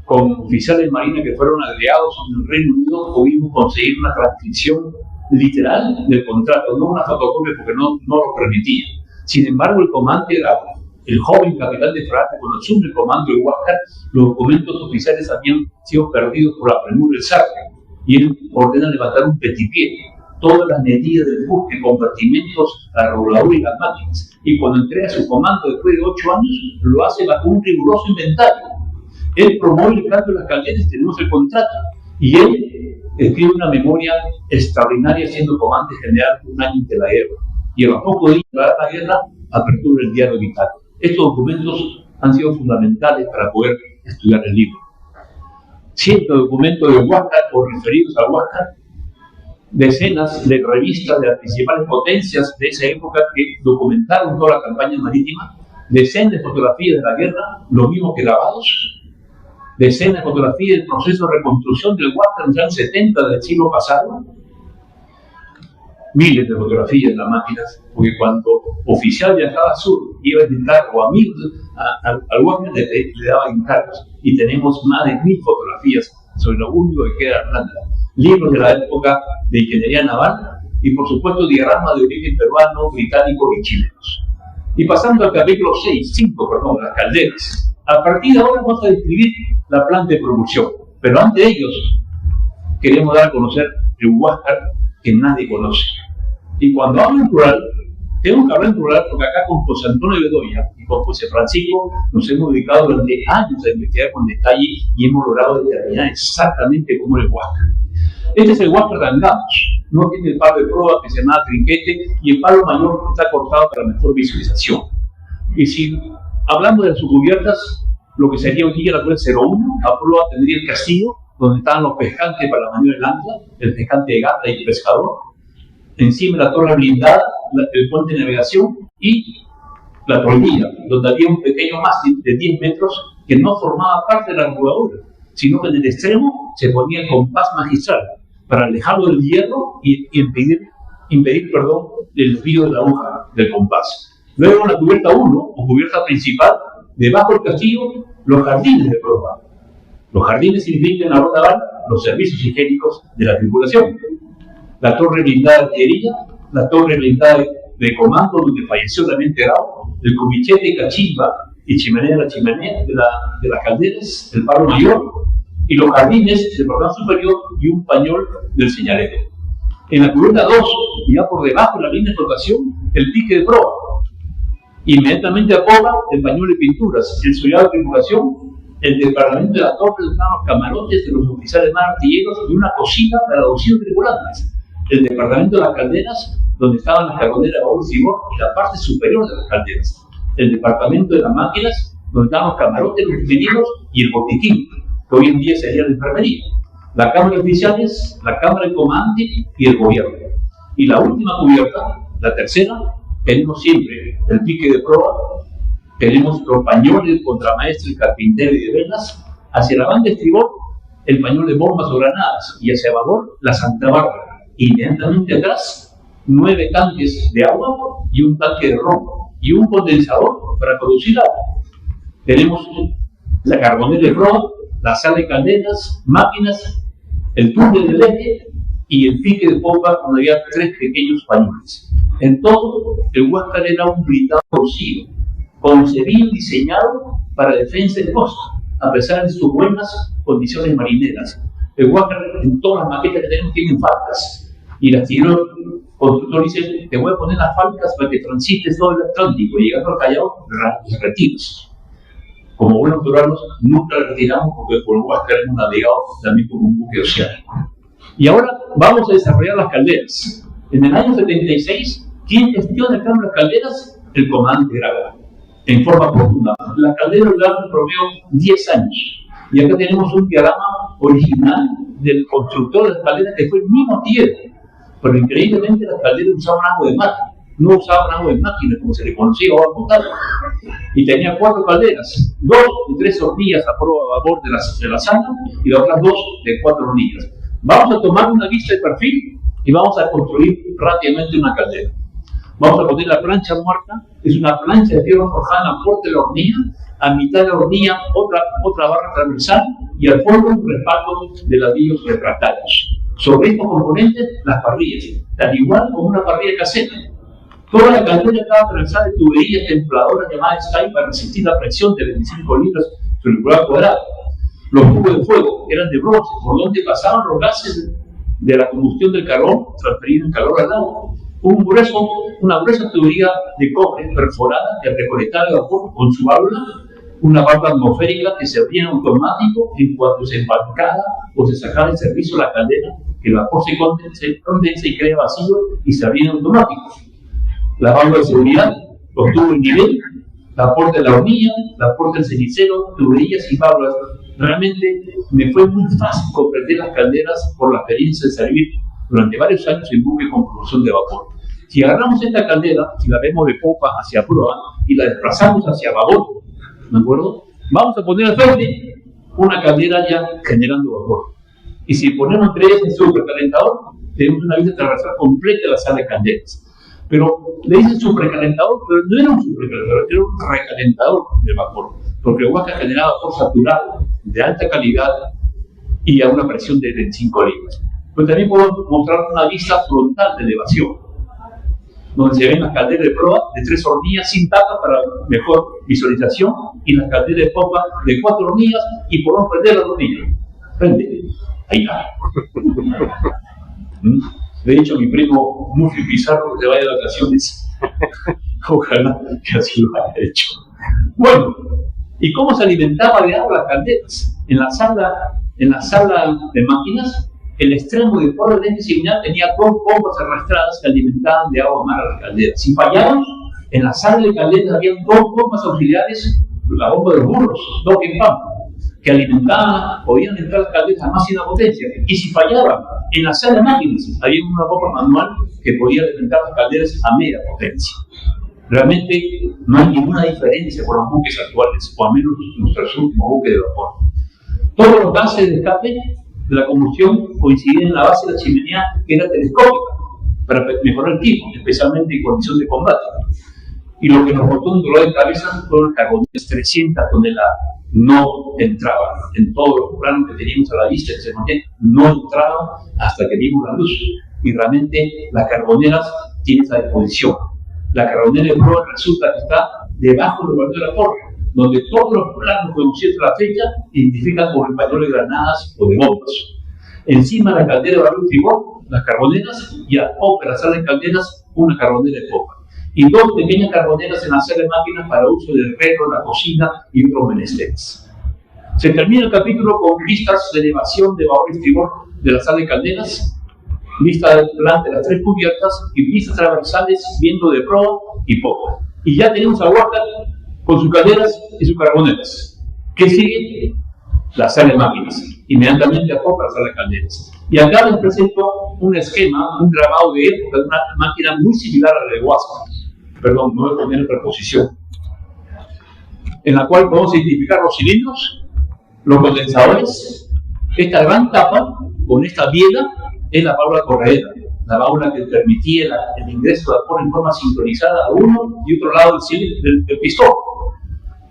con oficiales de marina que fueron agregados en el Reino Unido, pudimos conseguir una transcripción literal del contrato, no una fotocopia porque no lo permitía. Sin embargo, el comandante era el joven capitán de fragata. Cuando asume el comando de Huáscar, los documentos oficiales habían sido perdidos por la premura del sargento, y él ordena levantar un petipié, todas las medidas del buque, compartimentos, la reguladora y las máquinas. Y cuando entrega su comando después de 8 años, lo hace bajo un riguroso inventario. Él promueve el cambio de las calderas, tenemos el contrato, y él escribe una memoria extraordinaria siendo comandante general un año de la guerra. Y a los pocos días de la guerra, apertura el diario vital. Estos documentos han sido fundamentales para poder estudiar el libro. Cientos de documentos de Huáscar o referidos a Huáscar, decenas de revistas de las principales potencias de esa época que documentaron toda la campaña marítima, decenas de fotografías de la guerra, lo mismo que grabados, decenas de fotografías del proceso de reconstrucción del Huáscar en los años 70 del siglo pasado, miles de fotografías de las máquinas, porque cuando oficial viajaba al sur, iba a visitar o amigos al Huáscar, le daba encargos, y tenemos más de 1000 fotografías sobre lo único que queda en Atlanta. Libros de la época de ingeniería naval y, por supuesto, diagramas de origen peruano, británico y chilenos. Y pasando al capítulo 5, las calderas. A partir de ahora vamos a describir la planta de producción, pero antes de ellos queremos dar a conocer el Huáscar que nadie conoce. Y cuando hablo en plural, tengo que hablar en plural porque acá con José Antonio Bedoya y con José Francisco nos hemos dedicado durante años a investigar con detalle y hemos logrado determinar exactamente cómo es el Huáscar. Este es el Huáscar de Angamos, no tiene el palo de proa que se llama trinquete, y el palo mayor está cortado para mejor visualización. Y si hablando de sus cubiertas, lo que sería hoy día la cuerda 01, a proa tendría el castillo, donde estaban los pescantes para la maniobra del ancla, el pescante de gata y el pescador. Encima la torre blindada, el puente de navegación y la tornilla, donde había un pequeño mástil de 10 metros que no formaba parte de la armadura, sino que en el extremo se ponía el compás magistral para alejarlo del hierro y impedir el desvío de la aguja del compás. Luego en la cubierta 1, o cubierta principal, debajo del castillo, los jardines de proa. Los jardines significan en la naval los servicios higiénicos de la tripulación. La torre blindada de artillería, la torre blindada de comando donde falleció también Terao, el cubichete cachimba y chimenea de las calderas, el palo mayor, y los jardines del programa superior y un pañol del señalero. En la cubierta 2, ya por debajo de la línea de flotación, el pique de proa. Inmediatamente a Popa, el pañuelo de pinturas, el sollado de tripulación, el departamento de la torre donde estaban los camarotes de los oficiales más artilleros y una cocina para 200 tripulantes. El departamento de las calderas, donde estaban las carboneras de Baúl y Cibor, y la parte superior de las calderas. El departamento de las máquinas, donde estaban los camarotes, los ingenieros y el botiquín, que hoy en día sería la enfermería. La cámara de oficiales, la cámara de comandante y el gobierno. Y la última cubierta, la tercera, tenemos siempre el pique de proa, tenemos los pañoles de contramaestre, carpintero y de velas, hacia la banda estribor, el pañol de bombas o granadas, y hacia babor, la Santa Bárbara. Inmediatamente atrás, 9 tanques de agua y un tanque de ron, y un condensador para producir agua. Tenemos la carbonera de proa, la sala de calderas, máquinas, el túnel del eje y el pique de popa, donde había 3 pequeños pañoles. En todo, el Huáscar era un blindado torcido, concebido y diseñado para defensa de costa, a pesar de sus buenas condiciones marineras. El Huáscar, en todas las maquetas que tenemos, tienen falcas. Y el astillero constructor dice: te voy a poner las falcas para que transites todo el Atlántico, y llegando al Callao, retiros. Como buenos peruanos, nunca lo retiramos porque por el Huáscar hemos navegado también como un buque oceánico. Y ahora vamos a desarrollar las calderas. En el año 76, ¿quién gestiona acá las calderas? El comandante Grau, en forma profunda. Las calderas duraron promedio 10 años. Y acá tenemos un diagrama original del constructor de las calderas, que fue el mismo Tiero. Pero increíblemente las calderas usaban agua de mar, no usaban agua de máquina, como se le conocía, agua potable. Y tenía 4 calderas, 2 de 3 hornillas a proa a babor de la sala, y las otras 2 de 4 hornillas. Vamos a tomar una vista de perfil y vamos a construir rápidamente una caldera. Vamos a poner la plancha muerta, es una plancha de fierro forjada en la puerta de la hornilla, a mitad de la hornilla otra barra transversal y al fondo un respaldo de ladrillos refractarios. Sobre estos componentes, las parrillas, al igual como una parrilla casera. Toda la caldera estaba atravesada de tuberías templadoras llamadas Sky para resistir la presión de 25 libras sobre el pulgada cuadrado. Los tubos de fuego eran de bronce, por donde pasaban los gases de la combustión del carbón transferido en calor al agua. Una gruesa tubería de cobre perforada que recolectaba el vapor con su válvula, una válvula atmosférica que se abría en automático en cuanto se embarcaba o se sacaba del servicio la caldera, que el vapor se condensa y crea vacío y se abría en automático. La válvula de seguridad, los tubos en nivel, la puerta de la hornilla, la puerta del cenicero, tuberías y válvulas. Realmente me fue muy fácil comprender las calderas por la experiencia de servir durante varios años en buque con propulsión de vapor. Si agarramos esta caldera, si la vemos de popa hacia proa y la desplazamos hacia babor, ¿de acuerdo? Vamos a poner al frente una caldera ya generando vapor. Y si ponemos entre ellas el supercalentador, tenemos una vista transversal completa de la sala de calderas. Pero le dicen supercalentador, pero no era un supercalentador, era un recalentador de vapor, porque el Huáscar generaba vapor saturado, de alta calidad y a una presión de 25 libras. Pero también podemos mostrar una vista frontal de elevación, donde se ven las calderas de proa de 3 hornillas sin tapa para mejor visualización, y las calderas de popa de 4 hornillas, y podemos prender las hornillas. Prende. Ahí está. De hecho, mi primo Murphy Pizarro se vaya de vacaciones. Ojalá que así lo haya hecho. Bueno, ¿y cómo se alimentaba de agua las calderas? En la sala de máquinas, el extremo de polo de similar tenía 2 bombas arrastradas que alimentaban de agua mar a las calderas. Si fallaban, en la sala de calderas había 2 bombas auxiliares, la bomba de los burros, 2 en pampa, que alimentaban, podían entrar las calderas a máxima potencia. Y si fallaban, en la sala de máquinas había una bomba manual que podía alimentar las calderas a media potencia. Realmente no hay ninguna diferencia con los buques actuales, o al menos nuestros últimos buques de vapor. Todos los gases de escape de la combustión coincidían en la base de la chimenea, que era telescópica, para mejorar el tiempo, especialmente en condición de combate. Y lo que nos botó un dolor de cabeza fueron carboneras 300 toneladas. No entraban en todos los planos que teníamos a la vista, no entraban hasta que vimos la luz. Y realmente las carboneras tienen esa disposición. La carbonera de proa resulta que está debajo del lugar de la torre, donde todos los planos conocidos a la fecha identifican como el pañuelo de granadas o de bombas. Encima de la caldera de Baúl y Cibor, las carboneras, y a popa, la sala de calderas, una carbonera de popa. y 2 pequeñas carboneras en la sala de máquinas para uso del herrero, la cocina y otros menesteres. Se termina el capítulo con vistas de elevación de vapor exterior de la sala de calderas, vista delante de las 3 cubiertas y vistas transversales viendo de proa y popa. Y ya tenemos a Huáscar con sus calderas y sus carboneras. ¿Qué sigue? La sala de máquinas. Inmediatamente a popa la sala de calderas. Y acá les presento un esquema, un grabado de época de una máquina muy similar a la de Huáscar. Perdón, no voy a poner preposición. En la cual podemos identificar los cilindros, los condensadores, esta gran tapa con esta biela es la válvula corredera, la válvula que permitía el ingreso de vapor en forma sincronizada a uno y otro lado del pistón.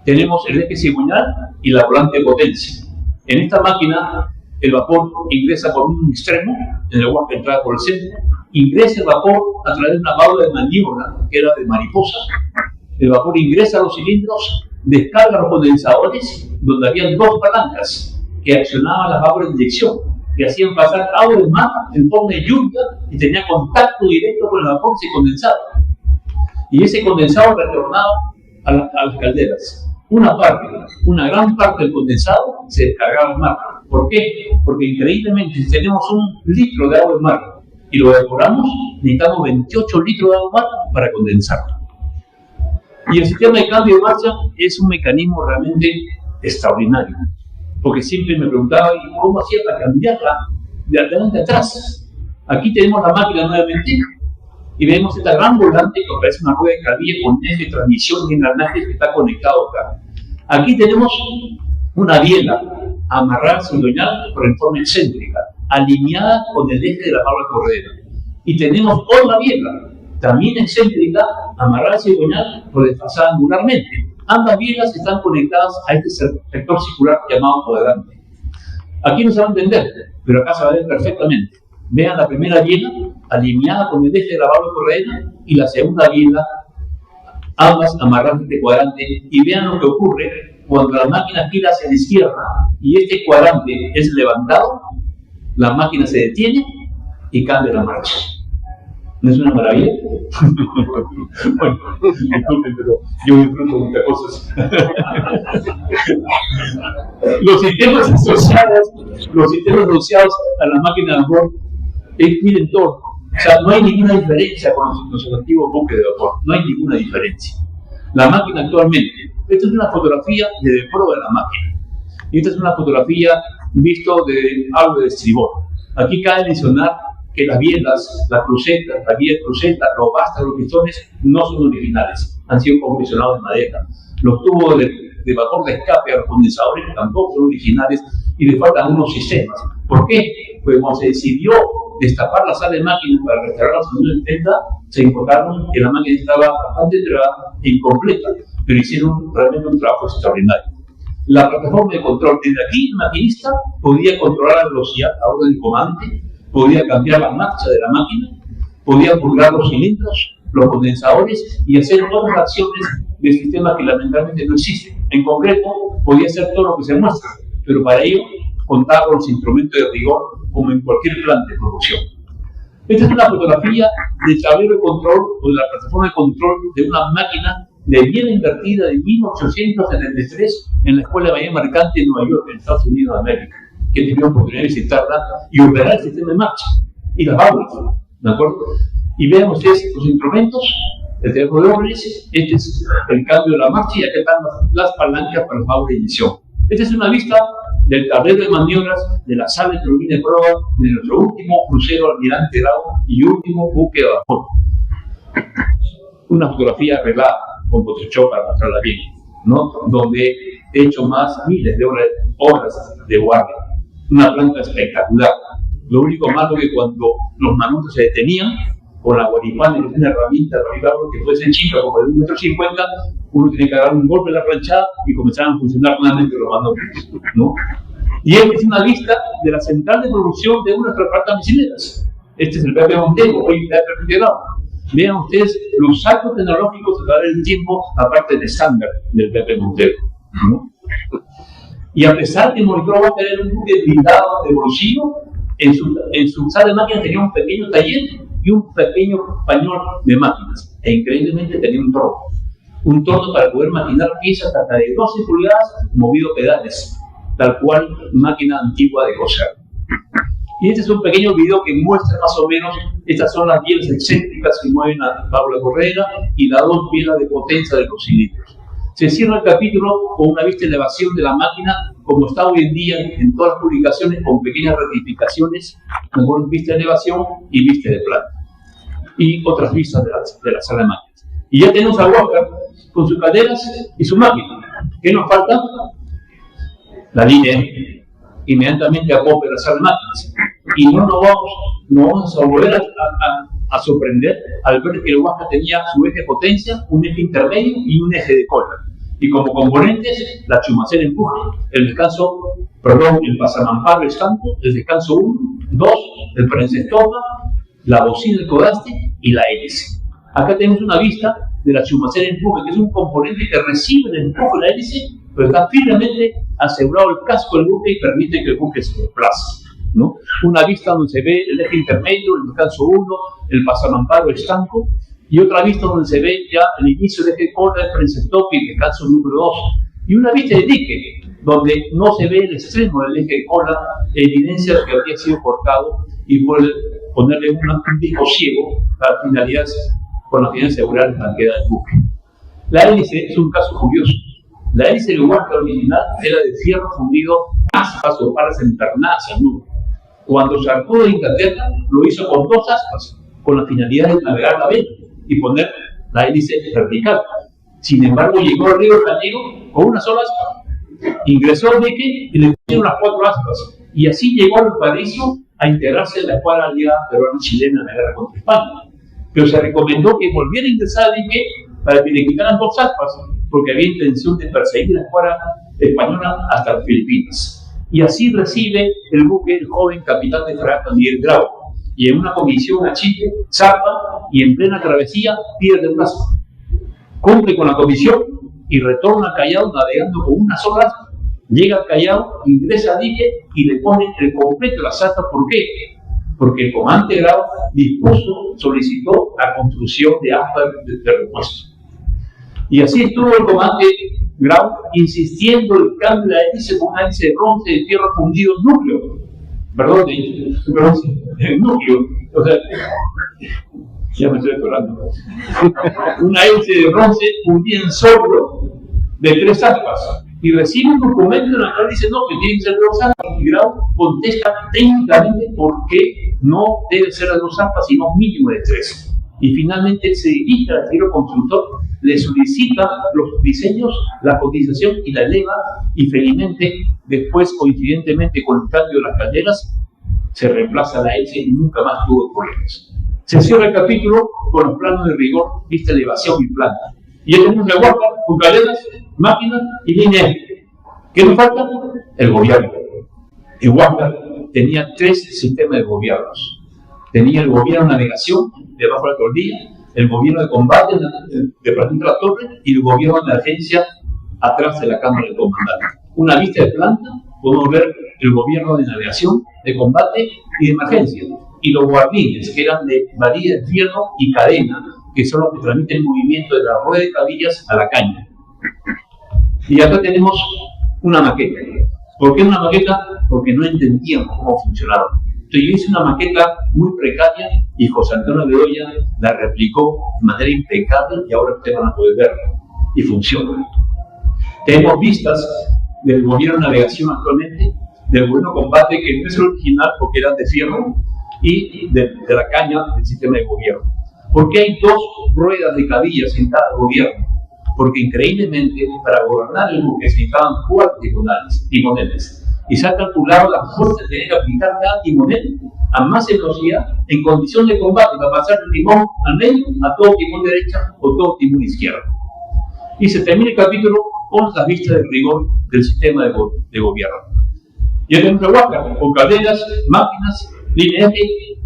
Tenemos el eje cigüeñal y la volante de potencia. En esta máquina el vapor ingresa por un extremo, en el Huáscar entrada por el centro, ingresa el vapor a través de una válvula de maniobra que era de mariposa. El vapor ingresa a los cilindros, descarga los condensadores, donde había 2 palancas que accionaban las válvulas de inyección, que hacían pasar agua de mar en forma de lluvia y tenía contacto directo con el vapor que se condensaba. Y ese condensado retornaba a las calderas. Una gran parte del condensado se descargaba al mar. ¿Por qué? Porque increíblemente, si tenemos 1 litro de agua de mar y lo evaporamos, necesitamos 28 litros de agua de mar para condensarlo. Y el sistema de cambio de marcha es un mecanismo realmente extraordinario. Porque siempre me preguntaba, ¿y cómo hacía para cambiarla de adelante a atrás? Aquí tenemos la máquina nuevamente y vemos esta gran volante que parece una rueda de carrilla con eje de transmisión y engranajes que está conectado acá. Aquí tenemos una biela amarrada cigüeñal por en forma excéntrica, alineada con el eje de la válvula corredera. Y tenemos otra biela, también excéntrica, amarrada cigüeñal pero desfasada angularmente. Ambas bielas están conectadas a este sector circular llamado cuadrante. Aquí no se va a entender, pero acá se va a ver perfectamente. Vean la primera biela alineada con el eje de la válvula corredera y la segunda biela, ambas amarradas a este cuadrante, y vean lo que ocurre cuando la máquina gira hacia la izquierda y este cuadrante es levantado, la máquina se detiene y cambia la marcha. ¿No es una maravilla? Bueno, disculpen, pero yo disfruto muchas cosas. Los sistemas asociados a la máquina de vapor miren todo. O sea, no hay ninguna diferencia con los antiguos buques de vapor. No hay ninguna diferencia. La máquina actualmente, esta es una fotografía de proa de la máquina. Y esta es una fotografía visto de algo de estribor. Aquí cabe mencionar que las bielas, las crucetas, los bastas, los pistones no son originales, han sido confeccionados de madera. Los tubos de vapor de escape a los condensadores tampoco son originales y le faltan unos sistemas. ¿Por qué? Pues cuando se decidió destapar la sala de máquinas para restaurar los años 70, se encontraron que la máquina estaba bastante entregada e incompleta, pero hicieron realmente un trabajo extraordinario. La plataforma de control, desde aquí el maquinista podía controlar la velocidad a orden del comandante, podía cambiar la marcha de la máquina, podía pulgar los cilindros, los condensadores y hacer otras acciones de sistemas que lamentablemente no existen. En concreto, podía hacer todo lo que se muestra, pero para ello contaba con los instrumentos de rigor como en cualquier plan de producción. Esta es una fotografía del tablero de control o de la plataforma de control de una máquina de biela invertida de 1873 en la Escuela de Bahía Mercante en Nueva York, en Estados Unidos de América, que tuvieron oportunidad de visitarla y operar el sistema de marcha y las válvulas, ¿de acuerdo? Y vean ustedes los instrumentos, el teléfono de órdenes, este es el cambio de la marcha y acá están las palancas para las válvulas de inyección. Esta es una vista del tablero de maniobras de la sala de turbina de prueba de nuestro último crucero Almirante Grau y último buque de vapor. Una fotografía arreglada con Photoshop para mostrarla bien, ¿no? Donde he hecho más miles de horas de guardia. Una planta espectacular. Lo único malo es que cuando los manutos se detenían, con la guaripana, que es una herramienta que puede ser chica, como de 1,50 m, uno tiene que dar un golpe en la planchada y comenzaban a funcionar nuevamente los manutos, ¿no? Y esta es una lista de la central de producción de una de nuestras plantas misileras. Este es el Pepe Montego, hoy Pepe Grau. Vean ustedes los saltos tecnológicos a través del tiempo, aparte del estándar del Pepe Montego, ¿no? Y a pesar que Moritoro va a tener un buque blindado de bolsillo, en su sala de máquinas tenía un pequeño taller y un pequeño pañol de máquinas. E increíblemente tenía un torno para poder maquinar piezas hasta de 12 pulgadas movido pedales, tal cual máquina antigua de coser. Y este es un pequeño video que muestra más o menos, estas son las bielas excéntricas que mueven a Pablo Correa y las dos bielas de potencia de los cilindros. Se cierra el capítulo con una vista de elevación de la máquina, como está hoy en día en todas las publicaciones, con pequeñas rectificaciones, con vista de elevación y vista de planta, y otras vistas de la sala de máquinas. Y ya tenemos a Walker con sus caderas y su máquina. ¿Qué nos falta? La línea M. Inmediatamente acopla la sala de máquinas. Y no vamos a volver a sorprender al ver que el Huasca tenía su eje de potencia, un eje intermedio y un eje de cola. Y como componentes, la chumacera empuje, el pasamamparo estanco, el descanso 1, 2, el prensestopa, la bocina del codaste y la hélice. Acá tenemos una vista de la chumacera empuje, que es un componente que recibe el empuje de la hélice, pero está firmemente asegurado el casco del buque y permite que el buque se desplace, ¿no? Una vista donde se ve el eje intermedio, el descanso 1, el pasamamparo estanco, y otra vista donde se ve ya el inicio del eje cola, el prensetop y el descanso número 2. Y una vista de dique, donde no se ve el extremo del eje cola, evidencia de que habría sido cortado y ponerle un disco ciego para finalidades, con la finalidad de asegurar la tranquilidad del buque. La hélice es un caso curioso. La hélice del Huasca original era de fierro fundido, aspas o palas empernadas al nudo. Cuando zarpó de Inglaterra, lo hizo con 2 aspas, con la finalidad de navegar la vela y poner la hélice vertical. Sin embargo, llegó al río de Janeiro con una sola aspa. Ingresó al dique y le pusieron las 4 aspas. Y así llegó al Paraíso a integrarse en la escuadra aliada peruano-chilena en la guerra contra España. Pero se recomendó que volviera a ingresar al dique para que le quitaran 2 aspas, porque había intención de perseguir la escuadra española hasta las Filipinas. Y así recibe el buque el joven capitán de fragata Miguel Grau, y en una comisión a Chile, zarpa y en plena travesía pierde un aspa. Cumple con la comisión y retorna a Callao navegando con una sola aspa. Llega al Callao, ingresa al dique y le pone el completo de las aspas. ¿Por qué? Porque el comandante Grau solicitó la construcción de aspas de repuesto. Y así estuvo el comandante Grau insistiendo en el cambio de la hélice con una hélice de bronce de fierro fundido núcleo. Perdón, de bronce, de núcleo. O sea, ya me estoy atorando. Una hélice de bronce fundida en soplo de 3 aspas. Y recibe un documento en el cual dice no, que tienen que ser 2 aspas. Y Grau contesta técnicamente por qué no debe ser de 2 aspas, sino mínimo de 3. Y finalmente se dirige al astillero constructor, le solicita los diseños, la cotización y la eleva, y felizmente, después, coincidentemente con el cambio de las calderas, se reemplaza la hélice y nunca más tuvo problemas. Se cierra el capítulo con los planos de rigor, vista elevación y planta. Y ya tenemos la Huasca con calderas, máquinas y línea M. ¿Qué nos falta? El gobierno. El Huasca tenía 3 sistemas de gobiernos. Tenía el gobierno de navegación debajo de la toldilla, el gobierno de combate de frente a la torre y el gobierno de emergencia atrás de la cámara del comandante. Una vista de planta, podemos ver el gobierno de navegación, de combate y de emergencia. Y los guardines, que eran de varilla de fierro y cadena, que son los que transmiten el movimiento de la rueda de cabillas a la caña. Y acá tenemos una maqueta. ¿Por qué una maqueta? Porque no entendíamos cómo funcionaba. Entonces yo hice una maqueta muy precaria y José Antonio Bedoya la replicó de manera impecable y ahora ustedes van a poder verla. Y funciona. Tenemos vistas del gobierno de navegación actualmente, del gobierno de combate, que no es el original porque eran de fierro, y de la caña del sistema de gobierno. ¿Por qué hay 2 ruedas de cabillas en cada gobierno? Porque increíblemente para gobernar el buque se necesitaban 4 timoneles. Y se ha calculado la fuerza de tener que aplicar cada timonel a más velocidad en condición de combate para pasar el timón al medio a todo timón derecha o todo timón izquierdo. Y se termina el capítulo con las vistas de rigor del sistema de gobierno. Ya tenemos el Huasca con calderas, máquinas, línea F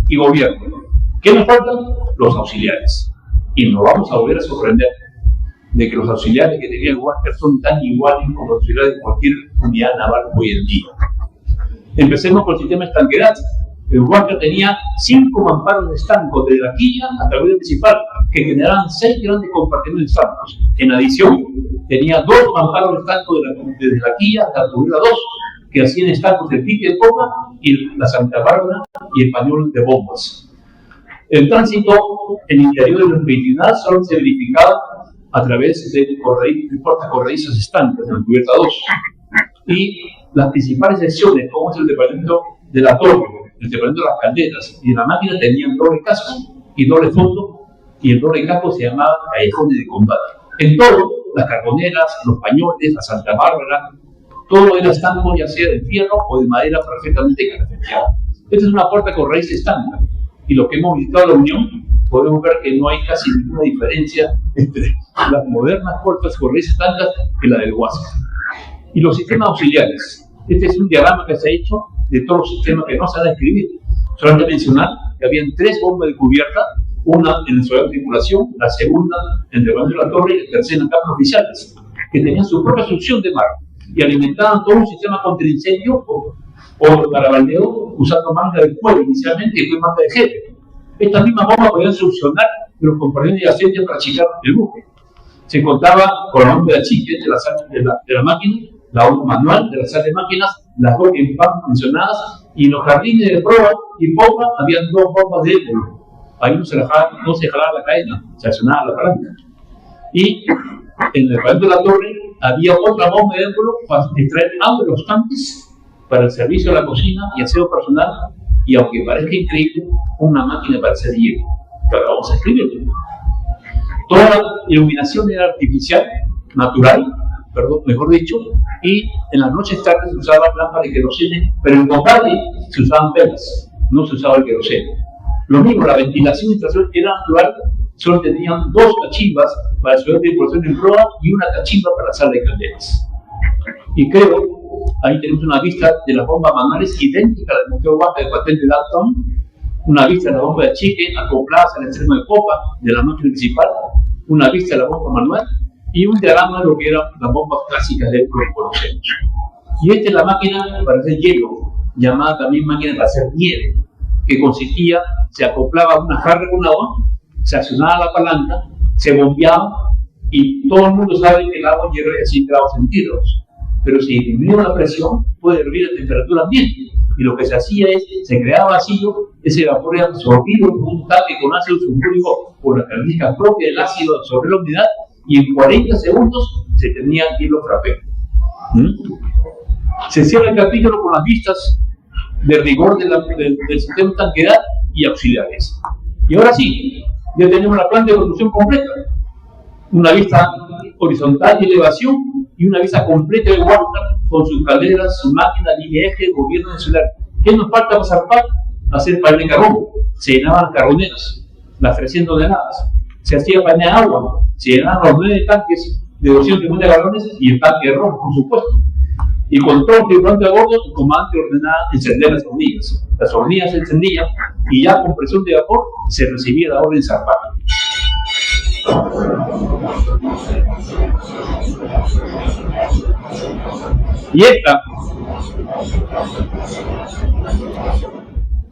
y gobierno. ¿Qué nos faltan? Los auxiliares. Y nos vamos a volver a sorprender de que los auxiliares que tenía el Huasca son tan iguales como los auxiliares de cualquier unidad naval hoy en día. Empecemos por el sistema estanqueral. El Huáscar tenía 5 mamparos de estancos desde la quilla hasta el gobierno principal, que generaban 6 grandes compartimentos de estancos. En adición, tenía 2 mamparos de estancos desde la quilla hasta la turbina 2, que hacían estancos del pique de popa y la Santa Bárbara y el pañol de bombas. El tránsito en el interior de los longitudinal solo se verificaba a través de puertas corredizas estancas en la cubierta 2. Y las principales secciones, como es el departamento de la torre, el departamento de las calderas y de la máquina, tenían doble casco y doble fondo, y el doble casco se llamaba callejones de combate. En todo, las carboneras, los pañoles, la Santa Bárbara, todo era estanco, ya sea de fierro o de madera perfectamente caracterizada. Esta es una puerta corrediza estándar, y lo que hemos visitado la Unión, podemos ver que no hay casi ninguna diferencia entre las modernas puertas corredizas estándar que la del Huáscar. Y los sistemas auxiliares. Este es un diagrama que se ha hecho de todos los sistemas que no se van a describir. Solamente mencionar que habían 3 bombas de cubierta, una en el solar de tripulación, la segunda en el departamento de la torre y la tercera en campos oficiales, que tenían su propia succión de mar y alimentaban todo un sistema contra el incendio o para baldeo usando manga de cuero inicialmente y después manga de gel. Estas mismas bombas podían succionar los compartimentos adyacentes para achicar el buque. Se contaba con la bomba de achique de la máquina, la bomba manual de la sala de máquinas, las 2 en pan mencionadas, y en los jardines de proa y popa habían 2 bombas de émbolo. Ahí no se jalaba la cadena, se accionaba la palanca. Y en el departamento de la torre había otra bomba de émbolo para extraer agua de los tanques para el servicio de la cocina y aseo personal, y aunque parezca increíble, una máquina para hacer hielo. Pero vamos a escribirlo. Toda la iluminación era artificial, natural, mejor dicho, y en las noches tardes se usaban lámparas de querosene, pero en combate se usaban velas, no se usaba el querosene. Lo mismo, la ventilación y extracción era natural, solo tenían 2 cachimbas para el solar de tripulación en proa y una cachimba para la sala de calderas. Y creo, ahí tenemos una vista de las bombas manuales idénticas del Museo Huáscar de Cuartel de Dalton, una vista de la bomba de achique acopladas al extremo de popa de la máquina principal, una vista de la bomba manual y un diagrama de lo que eran las bombas clásicas del que conocemos. Y esta es la máquina para hacer hielo, llamada también máquina para hacer nieve, que consistía, se acoplaba una jarra con agua, se accionaba la palanca, se bombeaba, y todo el mundo sabe que el agua hierve a 100 grados centígrados. Pero si disminuye la presión, puede hervir a temperatura ambiente. Y lo que se hacía es, se creaba vacío, ese vapor era absorbido en un tanque con ácido sulfúrico por la característica propia del ácido sobre la humedad, y en 40 segundos se tenía hielo frappé. Se cierra el capítulo con las vistas de rigor del sistema de tanquedad y auxiliares. Y ahora sí, ya tenemos la planta de construcción completa. Una vista horizontal de elevación y una vista completa de Huáscar con sus calderas, su máquina, línea eje, gobierno insular. ¿Qué nos falta para zarpar? Hacer panel de carbón. Se llenaban las carboneras, las 300 toneladas. Se hacía panel de agua. Se llenaban los 9 tanques de 250 galones y el tanque de ron, por supuesto. Y con todo el tripulante a bordo, el comandante ordenaba encender las hornillas. Las hornillas se encendían y ya con presión de vapor se recibía la orden de zarpar.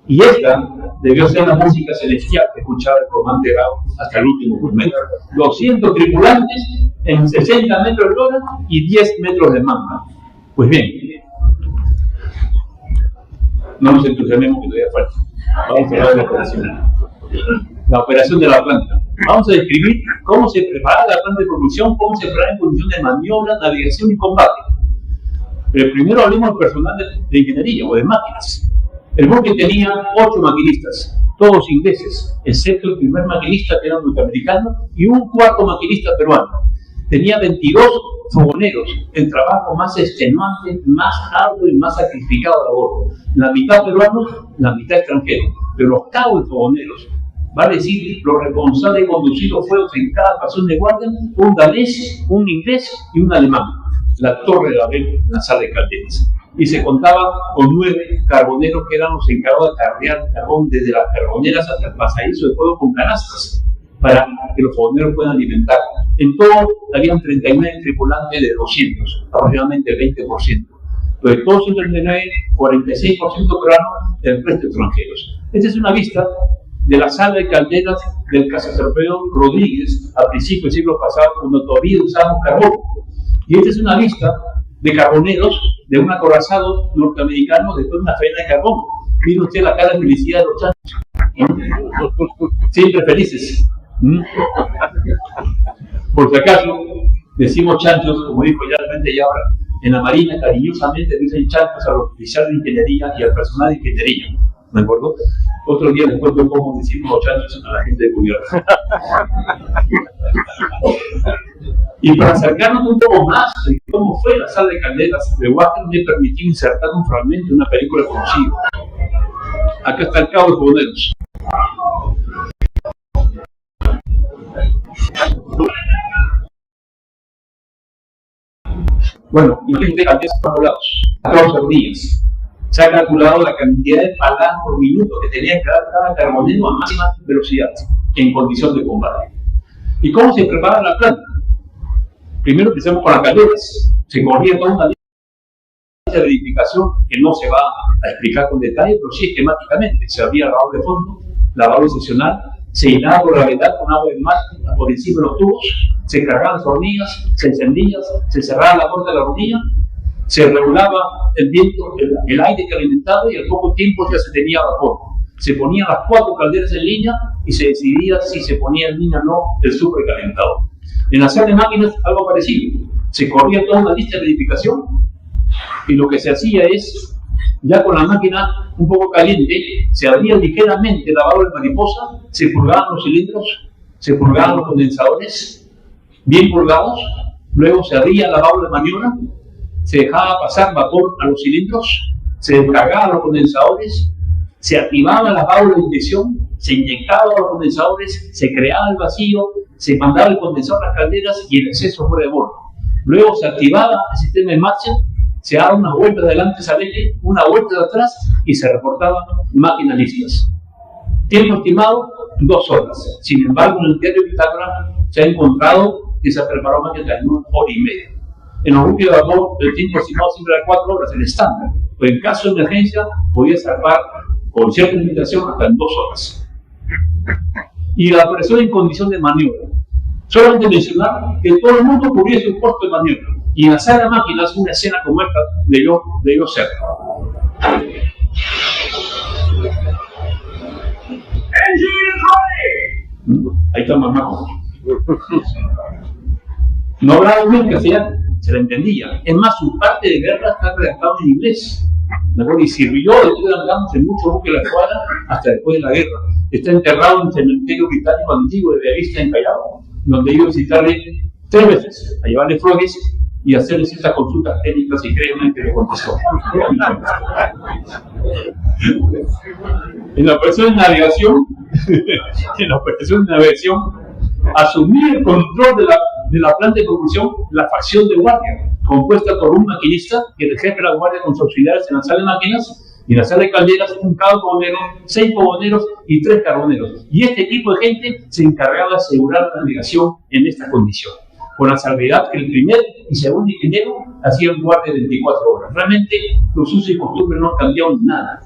Y esta debió ser la música celestial que escuchaba el comandante Grau hasta el último momento. 200 tripulantes en 60 metros de hora y 10 metros de manga. Pues bien, no nos entusiasmemos que todavía falta. Vamos a hablar de la operación. La operación de la planta. Vamos a describir cómo se preparaba la planta de producción, cómo se preparaba en condición de maniobra, navegación y combate. Pero primero hablemos del personal de ingeniería o de máquinas. El buque tenía 8 maquinistas, todos ingleses, excepto el primer maquinista que era norteamericano y un cuarto maquinista peruano. Tenía 22 fogoneros, el trabajo más extenuante, más arduo y más sacrificado a bordo. La mitad peruanos, la mitad extranjeros. Pero los cabos de fogoneros, vale decir, los responsables de conducir los fuegos en cada estación de guardia, un danés, un inglés y un alemán. La Torre de Babel en la sala de calderas. Y se contaba con 9 carboneros que eran los encargados de carrear carbón desde las carboneras hasta el pasadizo de fuego con canastas para que los fogoneros puedan alimentar. En todo, habían 39 tripulantes de 200, aproximadamente el 20%. Pues todos 139, 46% peruanos, el resto extranjeros. Esta es una vista de la sala de calderas del Casaserpeo Rodríguez a principios del siglo pasado, cuando todavía usábamos carbón. Y esta es una vista de carboneros de un acorazado norteamericano después de una faena de carbón. Mire usted la cara de felicidad de los chanchos. Siempre felices. Por si acaso, decimos chanchos, como dijo ya el Frente Yabra, en la Marina cariñosamente dicen chanchos a los oficiales de ingeniería y al personal de ingeniería. ¿Me acuerdo? Otro día les cuento cómo decimos los chanchos a la gente de cubierta. Y para acercarnos un poco más de cómo fue la sala de calderas de Huáscar, me permití insertar un fragmento de una película conocida. Acá está el Cabo de Boneros. Bueno, imagínate calderas poblados, 14 días. Se ha calculado la cantidad de paladas por minuto que tenía que dar cada carbonero a máxima velocidad en condición de combate. ¿Y cómo se prepara la planta? Primero empezamos con las calderas. Se corría toda una lista de edificación que no se va a explicar con detalle, pero sí esquemáticamente. Se abría el lavado de fondo, lavado seccional, se llenaba por gravedad con agua de mar por encima de los tubos, se cargaban las hornillas, se encendían, se cerraba la puerta de la hornilla, se regulaba el viento, el aire que alimentaba y al poco tiempo ya se tenía vapor. Se ponían las 4 calderas en línea y se decidía si se ponía en línea o no el supercalentador. En la sala de máquinas algo parecido. Se corría toda una lista de edificación y lo que se hacía es, ya con la máquina un poco caliente, se abría ligeramente el lavado de mariposa, se purgaban los cilindros, se purgaban los condensadores, bien purgados, luego se abría el lavado de maniobra, se dejaba pasar vapor a los cilindros, se descargaban los condensadores, se activaba la válvula de inyección, se inyectaban los condensadores, se creaba el vacío, se mandaba el condensador a las calderas y el exceso fuera de bordo. Luego se activaba el sistema de marcha, se daba unas vueltas de adelante al eje, una vuelta de atrás y se reportaban máquinas listas. Tiempo estimado, 2 horas. Sin embargo, en el diario Pitágoras se ha encontrado que se preparó máquinas en 1 hora y media. En los buques de vapor, el tiempo estimado siempre era 4 horas, el estándar. Pues en caso de emergencia, podía zarpar con cierta limitación hasta en 2 horas. Y la presión en condición de maniobra. Solamente mencionar que todo el mundo cubría su puesto de maniobra. Y en la sala de máquinas, una escena como esta de yo cerca. Ahí está mamá. No hablaba bien castellano, se la entendía. Es más, su parte de guerra está redactada en inglés. Y sirvió en muchos buques de la escuadra hasta después de la guerra. Está enterrado en el cementerio británico antiguo de Bellavista en Callao, donde iba a visitarle 3 veces, a llevarle flores y hacerle ciertas consultas técnicas y créanme que le contestó. En la operación de navegación, asumir el control de la planta de propulsión, la facción de guardia, compuesta por un maquinista, que es el jefe de la guardia con sus auxiliares en la sala de máquinas, y en la sala de calderas, un carbonero, 6 fogoneros y 3 carboneros. Y este equipo de gente se encargaba de asegurar la navegación en esta condición, con la salvedad que el primer y segundo ingeniero hacían guardia de 24 horas. Realmente los usos y costumbres no han cambiado nada.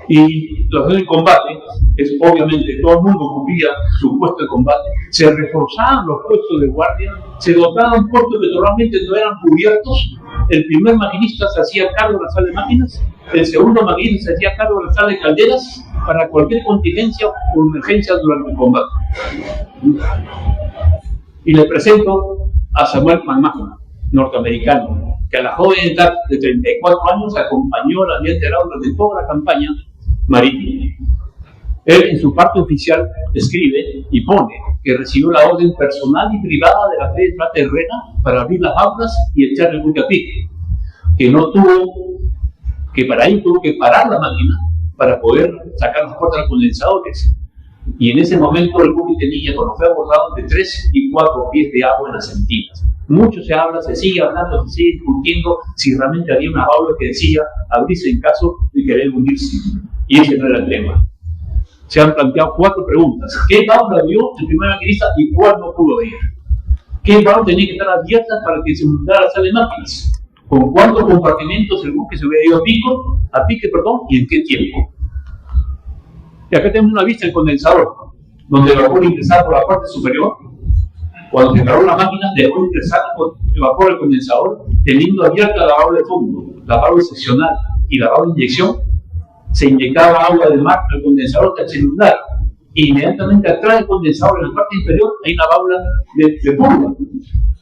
Y la zona de combate es obviamente todo el mundo cumplía su puesto de combate, se reforzaban los puestos de guardia, se dotaban puestos que normalmente no eran cubiertos. El primer maquinista se hacía cargo de la sala de máquinas, el segundo maquinista se hacía cargo de la sala de calderas para cualquier contingencia o emergencia durante el combate. Y le presento a Samuel McMahon, norteamericano, que a la joven edad de 34 años acompañó al almirante Grau durante toda la campaña marítima. Él en su parte oficial escribe y pone que recibió la orden personal y privada de la Fe de Frate Herrera para abrir las aulas y echar el buque a pique, que para ello tuvo que parar la máquina para poder sacar las puertas de los condensadores. Y en ese momento el buque tenía, cuando fue abordado, de 3 y 4 pies de agua en las sentinas. Mucho se habla, se sigue hablando, se sigue discutiendo si realmente había una válvula que decía abrirse en caso de querer hundirse. Y ese no era el tema. Se han planteado 4 preguntas. ¿Qué válvula vio el primer maquinista y cuál no pudo ir? ¿Qué válvula tenía que estar abierta para que se inundara la sala de máquinas? con cuántos compartimentos el buque se hubiera ido a pique, y en qué tiempo. Y acá tenemos una vista del condensador, donde el vapor ingresaba por la parte superior. Cuando se cargó la máquina, dejó de ingresar el vapor al condensador, teniendo abierta la válvula de fondo, la válvula seccional y la válvula de inyección. Se inyectaba agua del mar al condensador hasta el inundar. Inmediatamente atrás del condensador, en la parte inferior, hay una válvula de purga,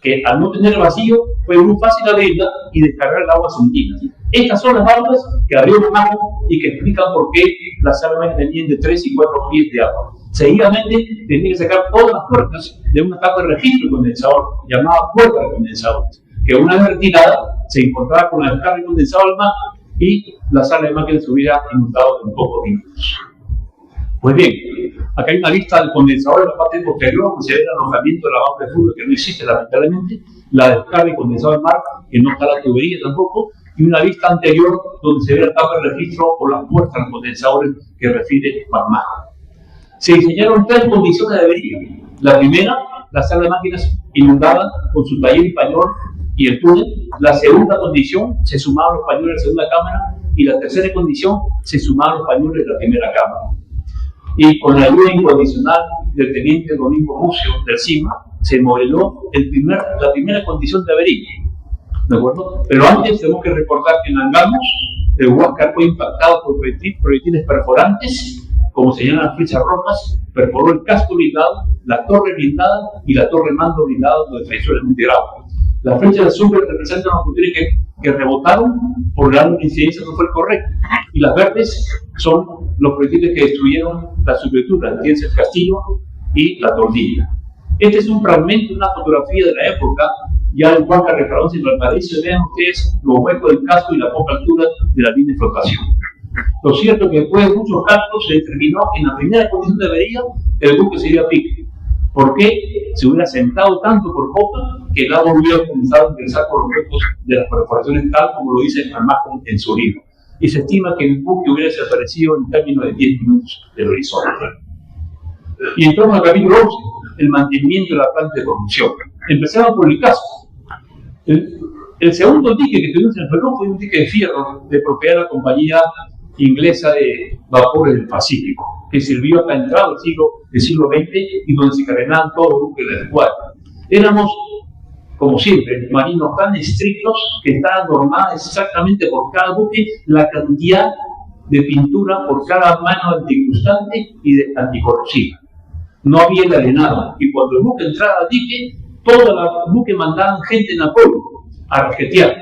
que al no tener vacío, fue muy fácil abrirla y descargar el agua sentida. Estas son las válvulas que abrió el mago y que explican por qué las alarmas tenían de 3 y 4 pies de agua. Seguidamente, tenía que sacar todas las puertas de una capa de registro del condensador, llamada puerta de condensador, que una vez retirada se encontraba con la descarga del condensador al mar y la sala de máquinas se hubiera inundado en pocos minutos. Pues bien, acá hay una vista del condensador en la parte posterior, donde se ve el alojamiento de la válvula de flujo, que no existe lamentablemente, la descarga del condensador al mar, que no está la tubería tampoco, y una vista anterior donde se ve la capa de registro o las puertas de los condensadores que refiere Magma. Se diseñaron 3 condiciones de avería. La primera, la sala de máquinas inundada con su taller y pañol y el túnel. La segunda condición, se sumaban los pañoles de la segunda cámara. Y la tercera condición, se sumaban los pañoles de la primera cámara. Y con la ayuda incondicional del teniente Domingo Mucio del CIMA, se modeló la primera condición de avería. ¿De acuerdo? Pero antes tenemos que recordar que en Angamos el Huáscar fue impactado por proyectiles perforantes, como señalan las flechas rojas, perforó el casco blindado, la torre blindada y la torre mando blindada donde tradicionalmente graba. Las flechas azules representan los proyectiles que rebotaron por el ángulo de incidencia no fue el correcto, y las verdes son los proyectiles que destruyeron la subestructura, entiéndase el castillo y la tortilla. Este es un fragmento de una fotografía de la época, ya del Huáscar Refragones en Valparaíso, y vean ustedes los huecos del casco y la poca altura de la línea de flotación. Lo cierto es que después de muchos cálculos se determinó que en la primera condición de avería el buque se iba a pique. ¿Por qué? Se hubiera sentado tanto por popa que el agua hubiera comenzado a ingresar por los huecos de las perforaciones, tal como lo dice Almagro en su libro. Y se estima que el buque hubiera desaparecido en términos de 10 minutos del horizonte. Y entramos al capítulo 11, el mantenimiento de la planta de producción. Empezamos por el caso. El segundo dique que tuvimos en el Perú fue un dique de fierro de propiedad de la compañía inglesa de vapores del Pacífico, que sirvió hasta entrado del siglo XX y donde se carenaban todos los buques de la escuadra. Éramos, como siempre, marinos tan estrictos que estaban normadas exactamente por cada buque la cantidad de pintura por cada mano anticrustante y de anticorrosiva. No había engalenado, y cuando el buque entraba al dique, todos los buques mandaban gente en apoyo a raquetear.